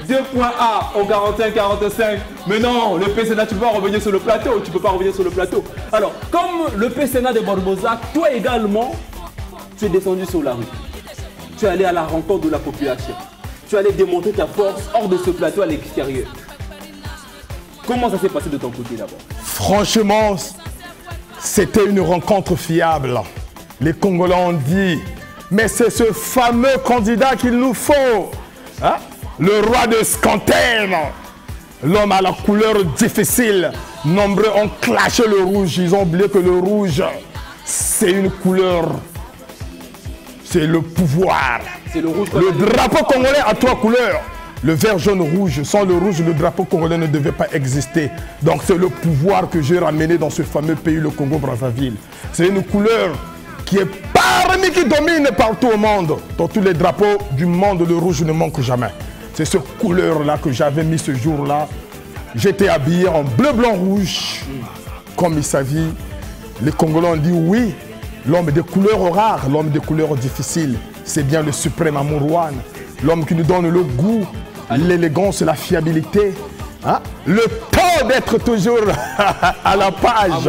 Speaker 3: SP2.A en 41-45. Mais non, le PCNA, tu peux pas revenir sur le plateau. Tu peux pas revenir sur le plateau. Alors, comme le PCNA de Barbosac, toi également, tu es descendu sur la rue. Tu es allé à la rencontre de la population. Tu es allé démontrer ta force hors de ce plateau à l'extérieur. Comment ça s'est passé de ton côté d'abord?
Speaker 8: Franchement, c'était une rencontre fiable. Les Congolais ont dit, mais c'est ce fameux candidat qu'il nous faut. Hein? Le roi de Scanten. L'homme à la couleur difficile. Nombreux ont clashé le rouge. Ils ont oublié que le rouge, c'est une couleur. C'est le pouvoir.
Speaker 3: C'est le rouge.
Speaker 8: Le drapeau congolais a 3 couleurs. Le vert, jaune, rouge. Sans le rouge, le drapeau congolais ne devait pas exister. Donc c'est le pouvoir que j'ai ramené dans ce fameux pays, le Congo-Brazzaville. C'est une couleur qui est parmi qui domine partout au monde. Dans tous les drapeaux du monde, le rouge ne manque jamais. C'est cette couleur-là que j'avais mis ce jour-là. J'étais habillé en bleu, blanc, rouge. Comme il s'agit, les Congolais ont dit oui. L'homme des couleurs rares, l'homme des couleurs difficiles, c'est bien le suprême Amour One. L'homme qui nous donne le goût, l'élégance, la fiabilité. Hein? Le temps beau d'être toujours à la page.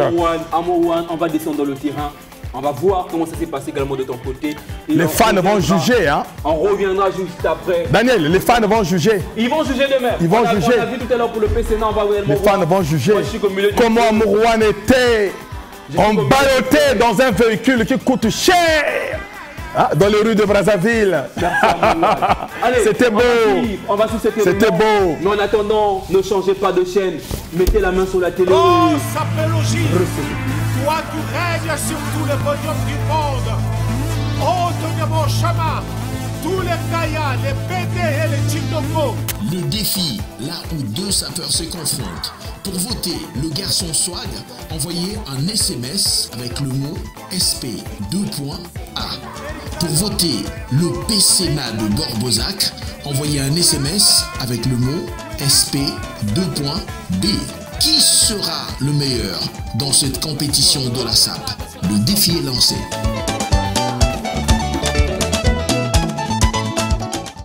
Speaker 3: Amourouane, on va descendre dans le terrain. On va voir comment ça s'est passé également de ton côté. Et
Speaker 8: les fans vont juger. Hein.
Speaker 3: On reviendra juste après.
Speaker 8: Daniel, les fans vont juger.
Speaker 3: Ils vont juger demain.
Speaker 8: Ils vont juger.
Speaker 3: On a vu tout à l'heure pour le PCN, on va
Speaker 8: les fans vont juger. Comment Amourouane était emballoté dans un véhicule qui coûte cher. Ah, dans les rues de Brazzaville. C'était beau.
Speaker 3: On va suivre cet événement.
Speaker 8: C'était beau.
Speaker 3: Mais en attendant, ne changez pas de chaîne. Mettez la main sur la télé.
Speaker 1: Oh, Sapelogie, toi tu règnes sur tout le podium du monde. Oh, Tonyamo Chama, tous les Kaya, les PD et les Chindongo.
Speaker 2: Le défi, là où deux sapeurs se confrontent. Pour voter le garçon swag, envoyez un SMS avec le mot SP 2.A. Pour voter le PCNA de Gorbozac, envoyez un SMS avec le mot SP 2.B. Qui sera le meilleur dans cette compétition de la SAP? Le défi est lancé.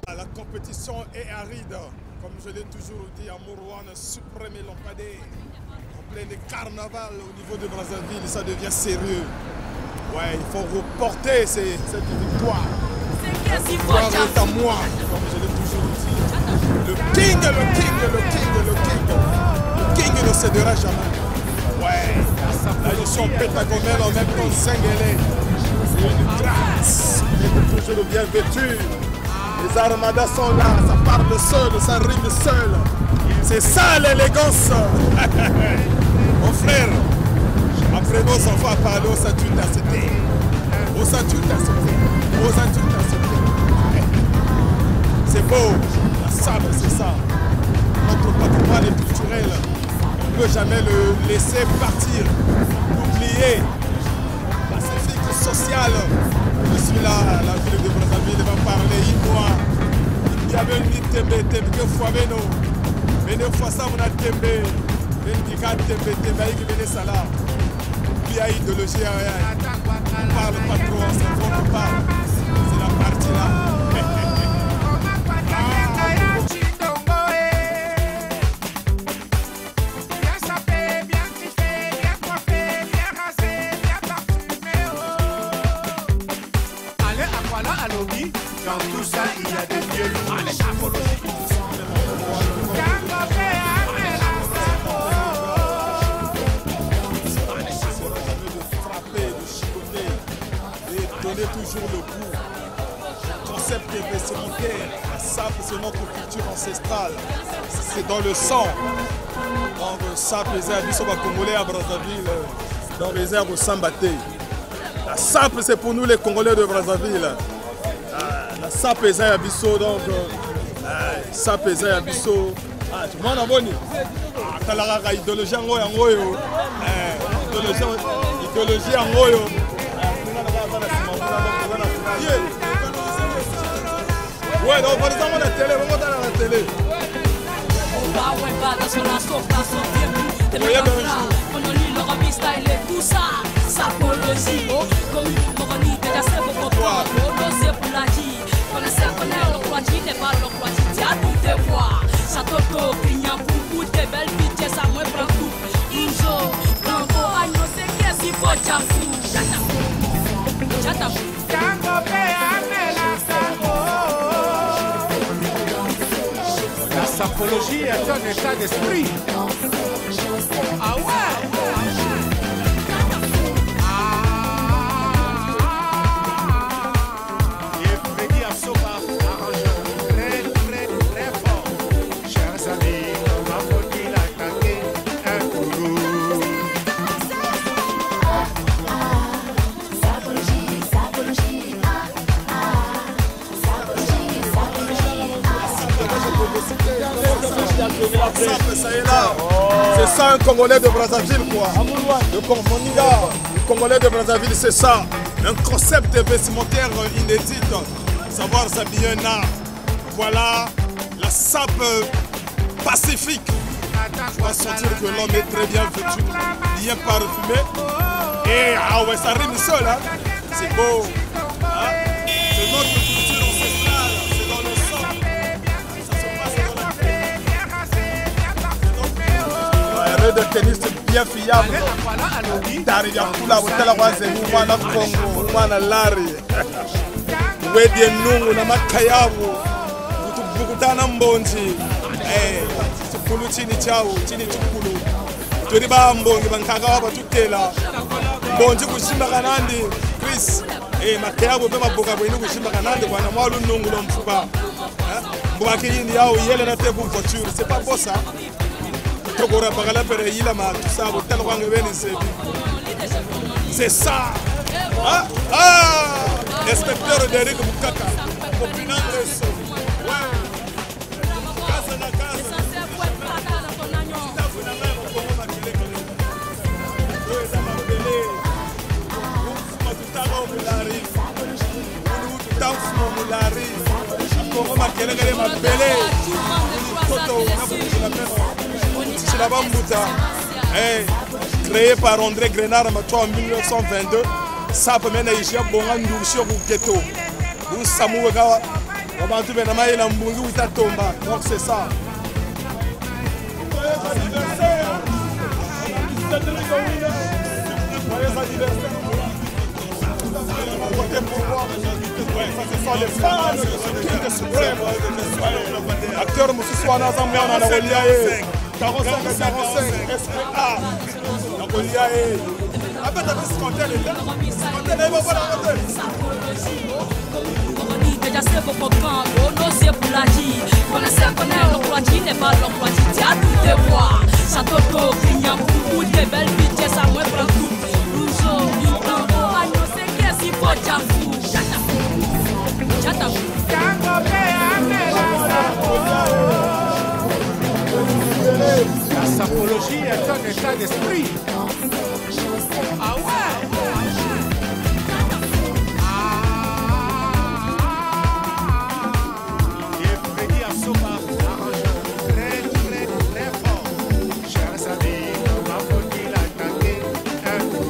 Speaker 1: La compétition est aride. Comme je l'ai toujours dit, Amourouane, suprême et lampadaire. En plein carnaval au niveau de Brazzaville, ça devient sérieux. Ouais, il faut reporter cette victoire. La victoire est à moi, comme je l'ai toujours dit. Le king ne cédera jamais. Ouais, là je suis en pétagonnelle en même temps Sengelé. C'est une grâce d'être toujours bien vêtu. Les armadas sont là, ça parle seul, ça rime seul. C'est ça l'élégance. Mon frère, après nos enfants à parler aux adultes acceptés. Aux adultes acceptés. Aux adultes acceptés. C'est beau, la sable c'est ça. Notre patrimoine est culturel. On ne peut jamais le laisser partir. Oublier. Pacifique social. Je suis là, la ville de Brazzaville va parler Inoa. Il y avait une tembe, que Fouameno. Mais une fois ça, on a tembe. Une tembe, qui venait ça là. Il y a idéologie, on parle pas trop, on s'informe pas. C'est la partie là. Dans tout ça, il y a des vieux loups. Allez, frapper, de chicoter et donner toujours le goût. Concept vestimentaire, la SAP, c'est notre culture ancestrale. C'est dans le sang. Donc, SAP, les Abisso Congolais à Brazzaville, dans les airs au Sambaté. La SAP, c'est pour nous les Congolais de Brazzaville. La SAP est un abisso, donc SAP est un abisso. Ah, tu m'en as bonné. Ah, la idéologie en goyo. Idéologie en goyo. Ouais, donc par exemple, la télé, on va dans la télé. La sapologie est un état d'esprit. Ah ouais. C'est ça un Congolais de Brazzaville quoi. Le Congolais de Brazzaville c'est ça. Un concept vestimentaire inédit. Savoir s'habiller un art. Voilà la SAP pacifique. Tu vas sentir que l'homme est très bien vêtu, bien parfumé. Et ah ouais ça rime seul hein. C'est beau. Hein? C'est notre culture ancestrale. C'est dans le sang. Ça se passe dans la tête.
Speaker 9: teniste bien fiable. T'arrives à Kula, Hôtel Rwazé, Mwana Congo, Mwana Lari. Wedie Nungu, Namakayabu, Bukutana Mbonji. Tukulu chini chao, chini tukulu. Turiba Mbongi, Bankagawa, Batutela. Mbonji kushimba kanandi, Chris. Makayabu, Bema Boga, Benu kushimba kanandi, Wana Mwalu Nungu, Lomfuba. Mbouaki yindi yao yele na tebu voiture, c'est pas beau ça. Tokora bagala pere yila ma tout ça, hotel wange beni sebi. C'est ça. Ah ah. Inspecteur Derek Bukaka, opinant de ça. Ouais. Casa na casa. Créé par André Grenard en 1922, ça peut mener ici à Bongandu sur le ghetto. Vous Samuel Gawa, on va tout bien amayer la mbungu ou ta tomba. Donc c'est ça. Les fans de Suprême. Acteur Moussouana Zambé, on a relié. 45 SPA. On a relié. Après, tu as dit ce qu'on t'a
Speaker 1: la sapologie est un état d'esprit. Ah ouais. Et Freddy Assoba arrange très fort. Chers amis, ma faut-il attaquer un coup?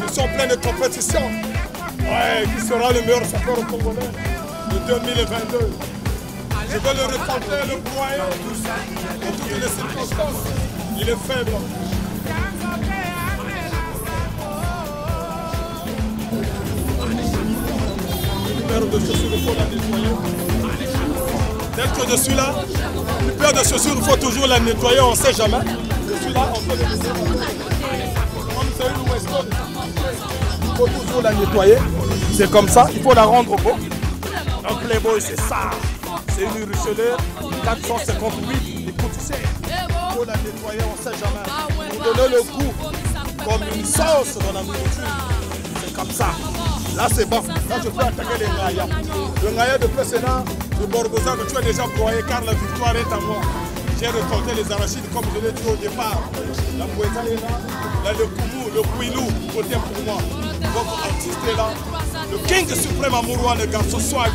Speaker 9: Ils sont pleins de compétition. Ouais, qui sera le meilleur sapeur congolais de 2022. Je veux le récolter, le broyer dans toutes les circonstances. Il est faible. Une paire de chaussures, il faut la nettoyer. Dès que je suis là, une paire de chaussures, il faut toujours la nettoyer, on ne sait jamais. Je suis là, on peut le nettoyer. Il faut toujours la nettoyer. C'est comme ça, il faut la rendre beau. Un Playboy, c'est ça. C'est une Richelieu 458. Écoute, il faut la nettoyer, on ne sait jamais. Pour donner le goût, comme une sauce dans la nourriture. C'est comme ça. Là, c'est bon. Là, je peux attaquer les Ngaya. Le Ngaya de Pesséna, de Borgosa, que tu as déjà broyé car la victoire est à moi. J'ai récolté les arachides comme je l'ai dit au départ. La Boueta est là, là le Koumou, le Kouilou, côté pour moi. Votre artiste est là. Le King suprême Amouroua, le garçon swag,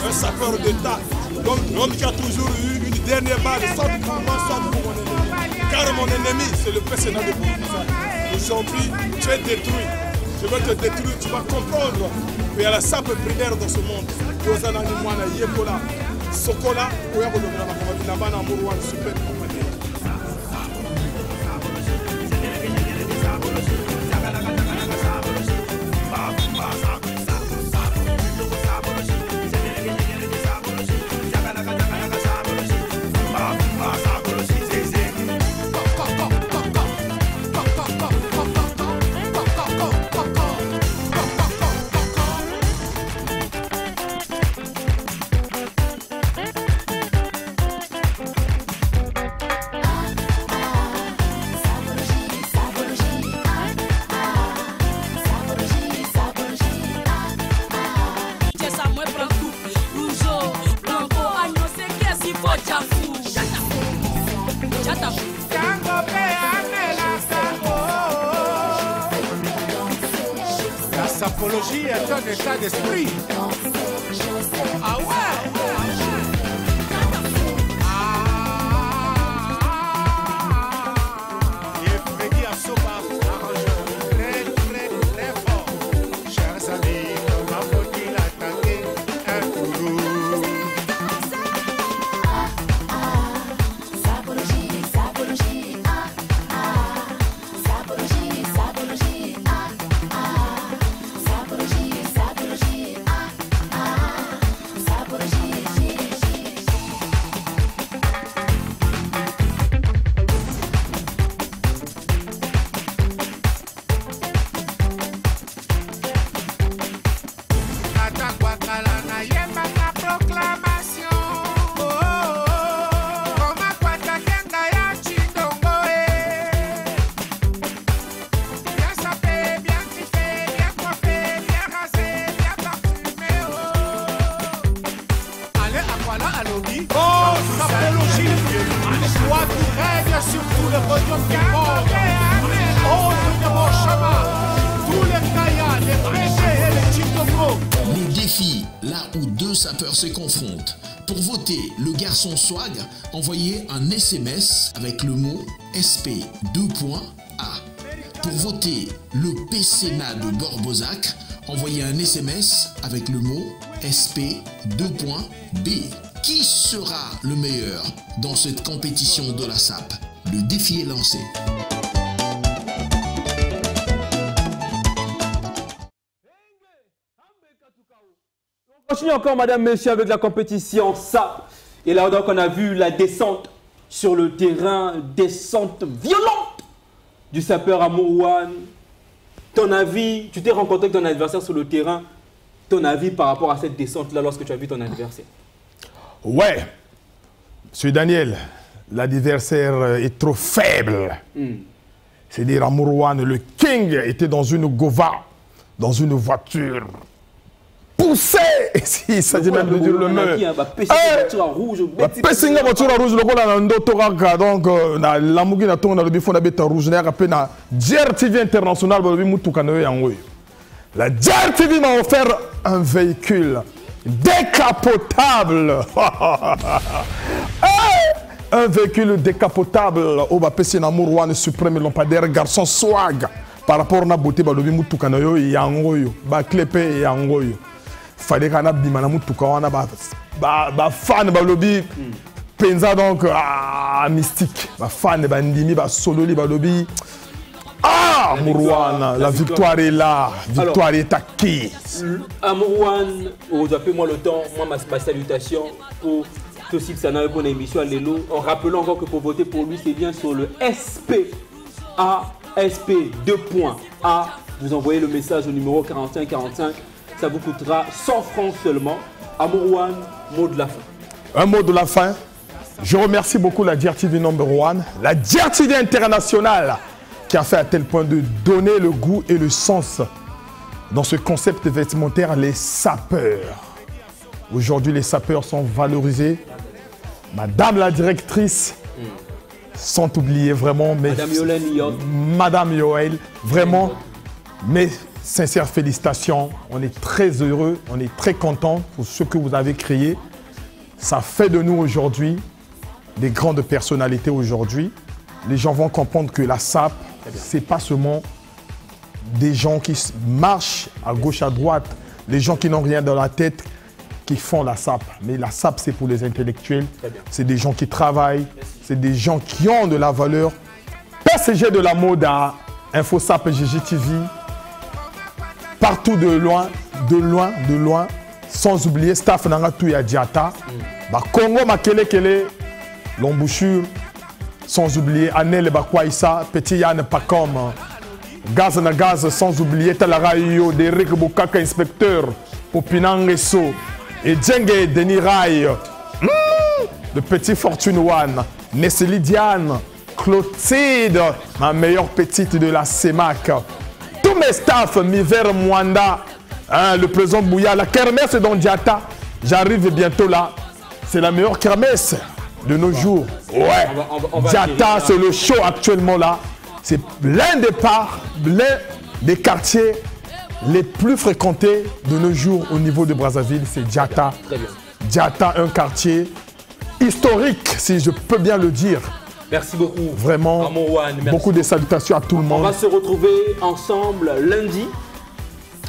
Speaker 9: un sapeur d'État. L'homme qui a toujours eu une dernière balle, soit pour moi, soit pour mon ennemi. Car mon ennemi, c'est le précédent de Bourguisa. Aujourd'hui, tu es détruit. Je veux te détruire, tu vas comprendre qu'il y a la simple prière dans ce monde. Yozana Nimwana, Yekola, Sokola, Oyakolomina, Nabana Amouroua, le super compagnie.
Speaker 1: La sapologie est un état d'esprit. Ah ouais. Et Freddy Assoba, arrangeur très fort. Chers amis, comment faut-il attaquer un gourou?
Speaker 2: Le défi, là où deux sapeurs se confrontent. Pour voter le garçon swag, envoyez un SMS avec le mot SP 2.A. Pour voter le PCNA de Borbozac, envoyez un SMS avec le mot SP 2.B. Qui sera le meilleur dans cette compétition de la SAP? Le défi est lancé.
Speaker 3: On continue encore, madame, messieurs, avec la compétition SAP. Et là, donc, on a vu la descente sur le terrain, descente violente du sapeur Amourwane. Ton avis, tu t'es rencontré avec ton adversaire sur le terrain. Ton avis par rapport à cette descente-là lorsque tu as vu ton adversaire?
Speaker 8: Ouais, monsieur Daniel, l'adversaire est trop faible. C'est-à-dire, Amourwane, le king, était dans une Gova, dans une voiture poussée. Il s'agit même de dire le mot.
Speaker 3: voiture en rouge.
Speaker 8: Pessinga voiture rouge, le rôle en d'autoraka, donc la Mugi na tonga le bifon beta rouge, n'a rappelé na DRTV international, le bimutukano yango. La DRTV m'a offert un véhicule décapotable. Un véhicule décapotable au Bapessi Amourwane suprême lampadaire garçon swag par rapport à la beauté de Mutukano yango, ba clepé yango. Fallait qu'on ait bimana mutuka wana ba fan ba lobby penza donc mystique ba fan ba ndimi ba sololi ba lobby Amourwane, la victoire est là, victoire est acquise.
Speaker 3: Amourwane, vous avez moi le temps, moi ma salutation pour tout ce qui s'en a pour l'émission à Lélo, en rappelant encore que pour voter pour lui c'est bien sur le SPA, SP 2.A, vous envoyez le message au numéro 4145. Ça vous coûtera 100 francs seulement. Amourwane, mot de la fin.
Speaker 8: Un mot de la fin. Je remercie beaucoup la DRTV #1, la DRTV internationale, qui a fait à tel point de donner le goût et le sens dans ce concept vestimentaire, les sapeurs. Aujourd'hui, les sapeurs sont valorisés. Madame la directrice, sans oublier vraiment, mais Madame Yoel, vraiment, mais sincères félicitations, on est très heureux, on est très content pour ce que vous avez créé. Ça fait de nous aujourd'hui des grandes personnalités aujourd'hui. Les gens vont comprendre que la SAP, c'est pas seulement des gens qui marchent à gauche, à droite, les gens qui n'ont rien dans la tête qui font la SAP. Mais la SAP, c'est pour les intellectuels, c'est des gens qui travaillent, c'est des gens qui ont de la valeur. PCG de la mode à InfoSAP GGTV, partout de loin, sans oublier staff Nangatou et Diata, Congo Makele, l'embouchure, sans oublier Anel Bakwaïsa, Petit Yann Pacom, Gaz na Gaz, sans oublier Talarayo, Derek Boukaka, inspecteur, Popinangeso, et Djenge Denirai, le petit Fortune One, Nesseli Diane, Clotilde, ma meilleure petite de la CEMAC. Tous mes staffs, Miver Mwanda, le président Bouya, la kermesse dans Diata, j'arrive bientôt là. C'est la meilleure kermesse. de nos jours. Ouais. Diata, c'est le show actuellement là. C'est l'un des quartiers les plus fréquentés de nos jours au niveau de Brazzaville. C'est Diata. Diata, un quartier historique, si je peux bien le dire.
Speaker 3: Merci beaucoup.
Speaker 8: Vraiment, beaucoup de salutations à tout le monde.
Speaker 3: On va se retrouver ensemble lundi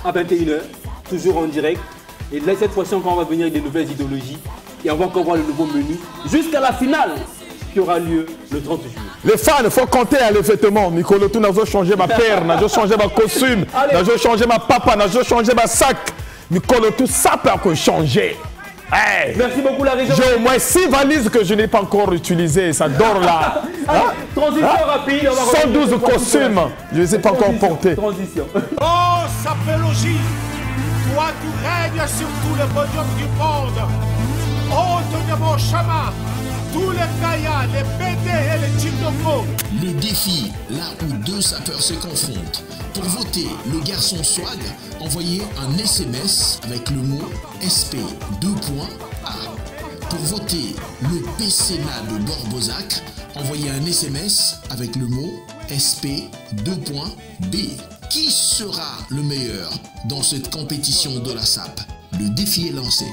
Speaker 3: à 21h, toujours en direct. Et là, cette fois-ci, encore, on va venir avec des nouvelles idéologies. Et on va encore voir le nouveau menu jusqu'à la finale qui aura lieu le 30 juillet.
Speaker 8: Les fans, il faut compter à les vêtements. Nicolo, tu n'as pas changé ma paire, n'a pas changé ma costume, n'a pas changé ma papa, n'a pas changé ma sac. Nicolo, tout ça peut changer. Hey.
Speaker 3: Merci beaucoup la région.
Speaker 8: J'ai au moins 6 valises que je n'ai pas encore utilisées. Ça dort là.
Speaker 3: Allez, transition rapide. On va
Speaker 8: 112 costumes. Je ne les ai pas encore portés.
Speaker 3: Transition.
Speaker 1: Oh, Sapelogie, toi tu règnes sur tout le podium du monde. Hôte de mon chemin, tous les Kaya, les BD et les Chindoko.
Speaker 2: Le défi, là où 2 sapeurs se confrontent. Pour voter le garçon swag, envoyez un SMS avec le mot SP2.A. Pour voter le PCNA de Borbozac, envoyez un SMS avec le mot SP2.B. Qui sera le meilleur dans cette compétition de la SAP? Le défi est lancé.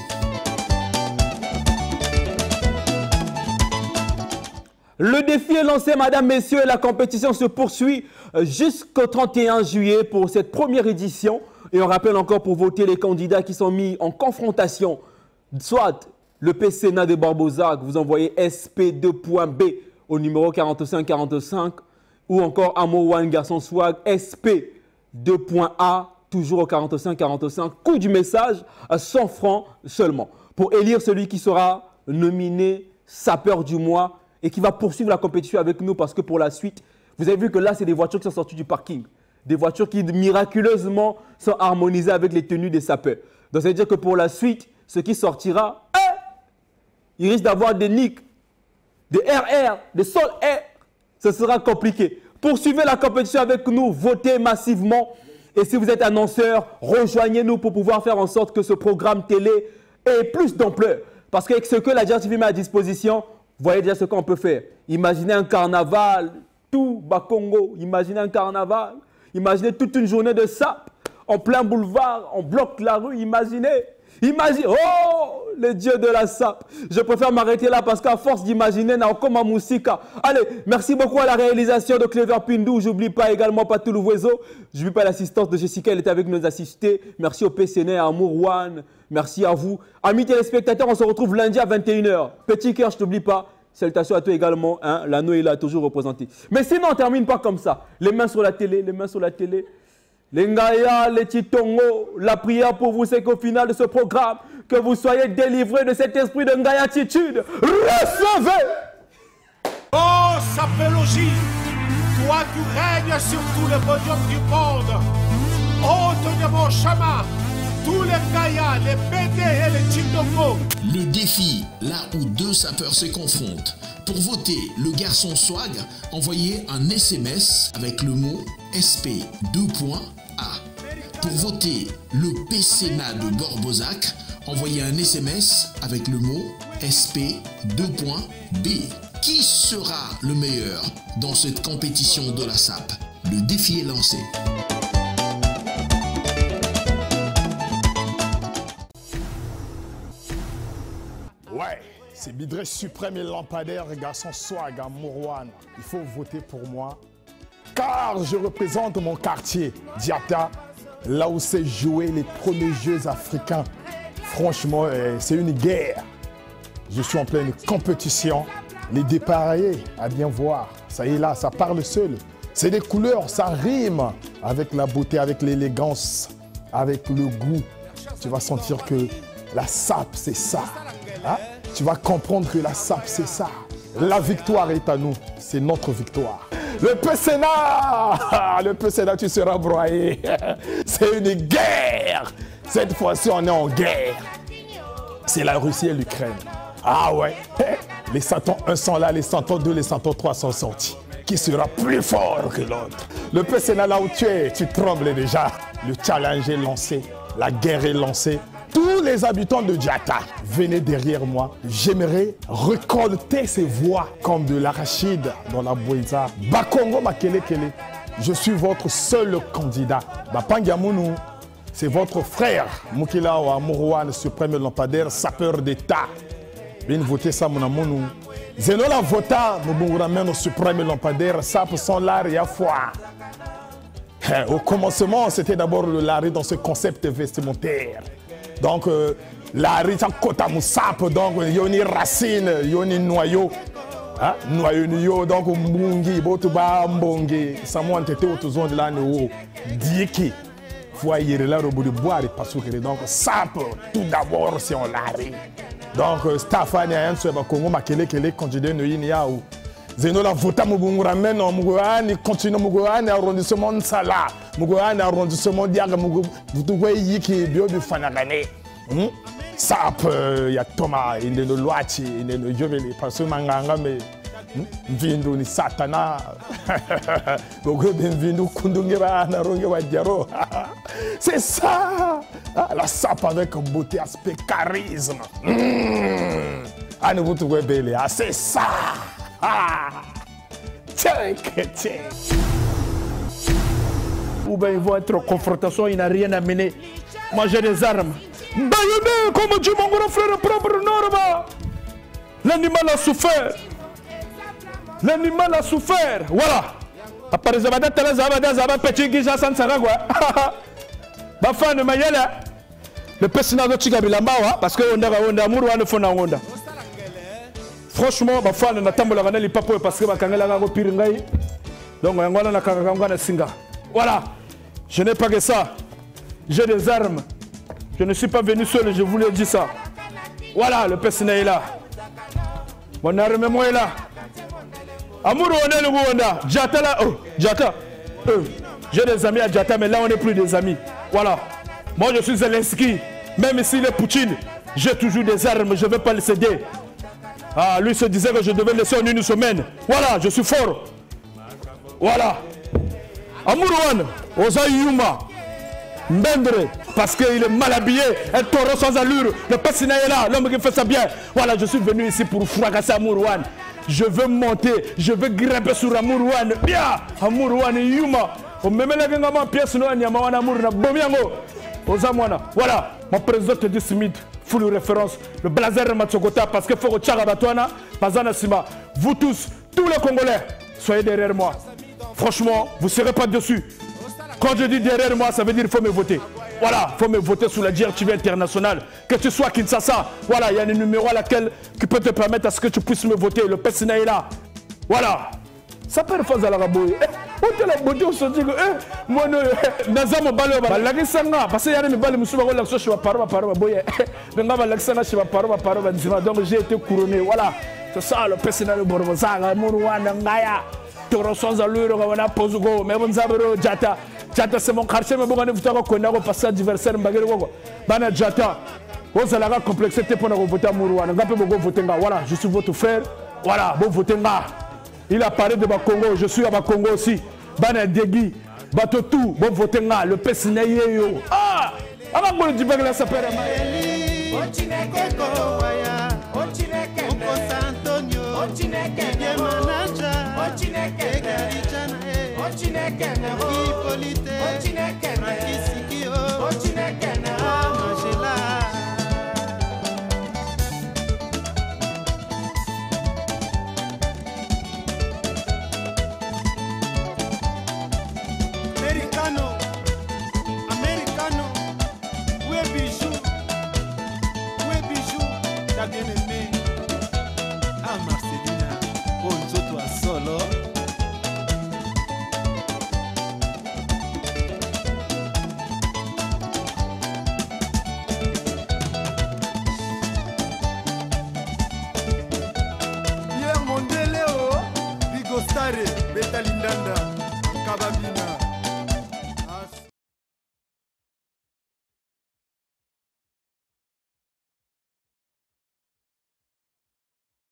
Speaker 3: Le défi est lancé, mesdames, messieurs, et la compétition se poursuit jusqu'au 31 juillet pour cette première édition. Et on rappelle encore pour voter les candidats qui sont mis en confrontation, soit le PCNA de Barbozac, vous envoyez SP2.B au numéro 4545, ou encore Amo One Garçon Swag, SP2.A, toujours au 4545. Coût du message à 100 francs seulement. Pour élire celui qui sera nominé sapeur du mois et qui va poursuivre la compétition avec nous, parce que pour la suite, vous avez vu que là, c'est des voitures qui sont sorties du parking. Des voitures qui miraculeusement sont harmonisées avec les tenues des sapeurs. Donc ça veut dire que pour la suite, ce qui sortira, il risque d'avoir des NIC, des RR, des Sol R. Ce sera compliqué. Poursuivez la compétition avec nous, votez massivement. Et si vous êtes annonceur, rejoignez-nous pour pouvoir faire en sorte que ce programme télé ait plus d'ampleur. Parce qu'avec ce que la Dias TV met à disposition, vous voyez déjà ce qu'on peut faire. Imaginez un carnaval, tout Bakongo, imaginez un carnaval, imaginez toute une journée de sap, en plein boulevard, on bloque la rue, imaginez, oh, les dieux de la sap. Je préfère m'arrêter là parce qu'à force d'imaginer, n'a comme Moussika. Allez, merci beaucoup à la réalisation de Clever Pindou, j'oublie pas également Patou Louvoiseau, j'oublie pas l'assistance de Jessica, elle était avec nous assister. Merci au PCN, à Amour One. Merci à vous. Amis téléspectateurs, on se retrouve lundi à 21h. Petit cœur, je t'oublie pas. Salutations à toi également. Hein? L'anneau est là, toujours représenté. Mais sinon, on ne termine pas comme ça. Les mains sur la télé, les mains sur la télé. Les Ngaya, les Titongo. La prière pour vous, c'est qu'au final de ce programme, que vous soyez délivrés de cet esprit de Ngayatitude. Recevez!
Speaker 1: Oh, Sapelogie, toi tu règnes sur tout le podium du monde. Hôte de mon chemin, tous les Kaya, les BD et les Chindoko.
Speaker 2: Le défi, là où 2 sapeurs se confrontent. Pour voter le garçon swag, envoyez un SMS avec le mot SP2.A. Pour voter le PCNA de Borbozac, envoyez un SMS avec le mot SP2.B. Qui sera le meilleur dans cette compétition de la SAP? Le défi est lancé.
Speaker 8: Ouais, c'est Bidré Suprême et Lampadaire, garçon swag à Mourouane. Il faut voter pour moi, car je représente mon quartier, Diata, là où s'est joué les premiers Jeux africains. Franchement, c'est une guerre. Je suis en pleine compétition. Les dépareillés, à bien voir. Ça y est là, ça parle seul. C'est des couleurs, ça rime avec la beauté, avec l'élégance, avec le goût. Tu vas sentir que la SAP, c'est ça. Hein? Tu vas comprendre que la SAP, c'est ça. La victoire est à nous. C'est notre victoire. Le PCNA! Le PCNA, tu seras broyé. C'est une guerre. Cette fois-ci, on est en guerre. C'est la Russie et l'Ukraine. Ah ouais. Les Santons 1 sont là, les Santons 2, les Santons 3 sont sortis. Qui sera plus fort que l'autre? Le PCNA, là où tu es, tu trembles déjà. Le challenge est lancé. La guerre est lancée. tous les habitants de Diata, venez derrière moi. J'aimerais récolter ces voix comme de l'arachide dans la boïza. Bakongo Makele Kele, je suis votre seul candidat. Bapangiamounou, c'est votre frère. Moukila ou Amourouane, suprême lampadaire, sapeur d'État. Bien voter ça, mon amounou. Zenola vota, nous ramène au suprême lampadaire, ça pour son lard et à foi. Au commencement, c'était d'abord le lari dans ce concept vestimentaire. Donc, lari, c'est un kota moussap, donc, yoni racine, yoni noyau. Hein? Noyau, donc, mbungi, botuba, mbongi, samoan tete autozon de la néo, dieki. Foyer là, au bout de bois, et pas sourire. Donc, sap, tout d'abord, c'est un lari. Donc, Stéphane, il y a un seul Congo, Makele, Kele, candidat, Noyiniaou. Zenola vota Muguramen, Mugurani, continue Mugurani, arrondissement de Sala, Mugurani, arrondissement d'Yaga, Mugurani, qui est bio du Fanagane. Sap, il y a Thomas, il est le Loachi, il est le Joveli, parce que Manganga, mais Vindu ni Satana, Vindu Kundungeba, Narongeba Diaro. C'est ça, la Sap avec beauté, aspect, charisme. Ah, nous vous trouvez belle, c'est ça. Ah! Tiens.
Speaker 9: Ou bien ils vont être en confrontation, il n'a rien à mener. Moi j'ai des armes. Bayonné, comme dit mon grand frère propre Norma. L'animal a souffert. L'animal a souffert. Voilà. Après Zabada, Zabada, petit Gija Sansaragua. Bafan de Mayela. Le personnage de Chigabilambawa, parce qu'on a amour ou on a fond en Honda. Franchement, ma femme n'a pas de papo parce que ma kangela a repris ngai. Donc, on a singa. Voilà. Je n'ai pas que ça. J'ai des armes. Je ne suis pas venu seul, je vous l'ai dit ça. Voilà, le personnel est là. Mon armement est là. Amour, on est le Rwanda. Diata là. Oh, Diata. J'ai des amis à Diata, mais là, on n'est plus des amis. Voilà. Moi, je suis Zelensky. Même s'il est Poutine, j'ai toujours des armes. Je ne vais pas le céder. Ah, lui se disait que je devais laisser en une semaine. Voilà, je suis fort. Voilà. Amourouane, Oza Yuma, Mbendre, parce qu'il est mal habillé, un taureau sans allure. Le personnel est là, l'homme qui fait ça bien. Voilà, je suis venu ici pour fracasser Amourouane. Je veux monter, je veux grimper sur Amourouane. Bien, Amourouane Yuma. On me met la pièce, non, Yamawana Amourna, Bomiango. Oza Mwana. Voilà, mon président te dit Smith. Full référence, le blazer Matsokota, parce qu'il faut que Tcharabatouana, Bazana Sima, vous tous, tous les Congolais, soyez derrière moi. Franchement, vous ne serez pas dessus. Quand je dis derrière moi, ça veut dire qu'il faut me voter. Voilà, il faut me voter sous la DRTV internationale. Que tu sois Kinshasa, voilà, il y a un numéro à laquelle qui peut te permettre à ce que tu puisses me voter. Le personnel est là. Voilà. Ça peut faire à la rabouille. On te la beauté, on se dit que, moi, Nazam Baloba, la Gissanga, parce qu'il y a une balle, Moussouba, la Soche, Paroma, Boye, Bengaba, Laxana, Paroma, donc j'ai été couronné. Voilà, c'est ça le personnel de Borbozaga, Mourouana, Ngaya, Toro sans allure, on a Pozugo, mais on Zabero, Jata, Jata, c'est mon quartier, mais bon, on a passé adversaire, Mbagero, Bana Jata, on a la complexité pour nous voter à Mourouana, voilà, je suis votre frère, voilà, bon voter. Il a parlé de Bakongo, je suis à Bakongo aussi. Bana Degui, Batotou, bon votenga, le Pesinayo. Ah! Avant que le Dibagla s'appelle
Speaker 1: Americano, où est Bijou? Où est Bijou? Ta bien-aimée. Ah, Marcelina, bonjour toi solo. Pierre Mondeleo, Bigo Stare, Betalindanda, Kababini.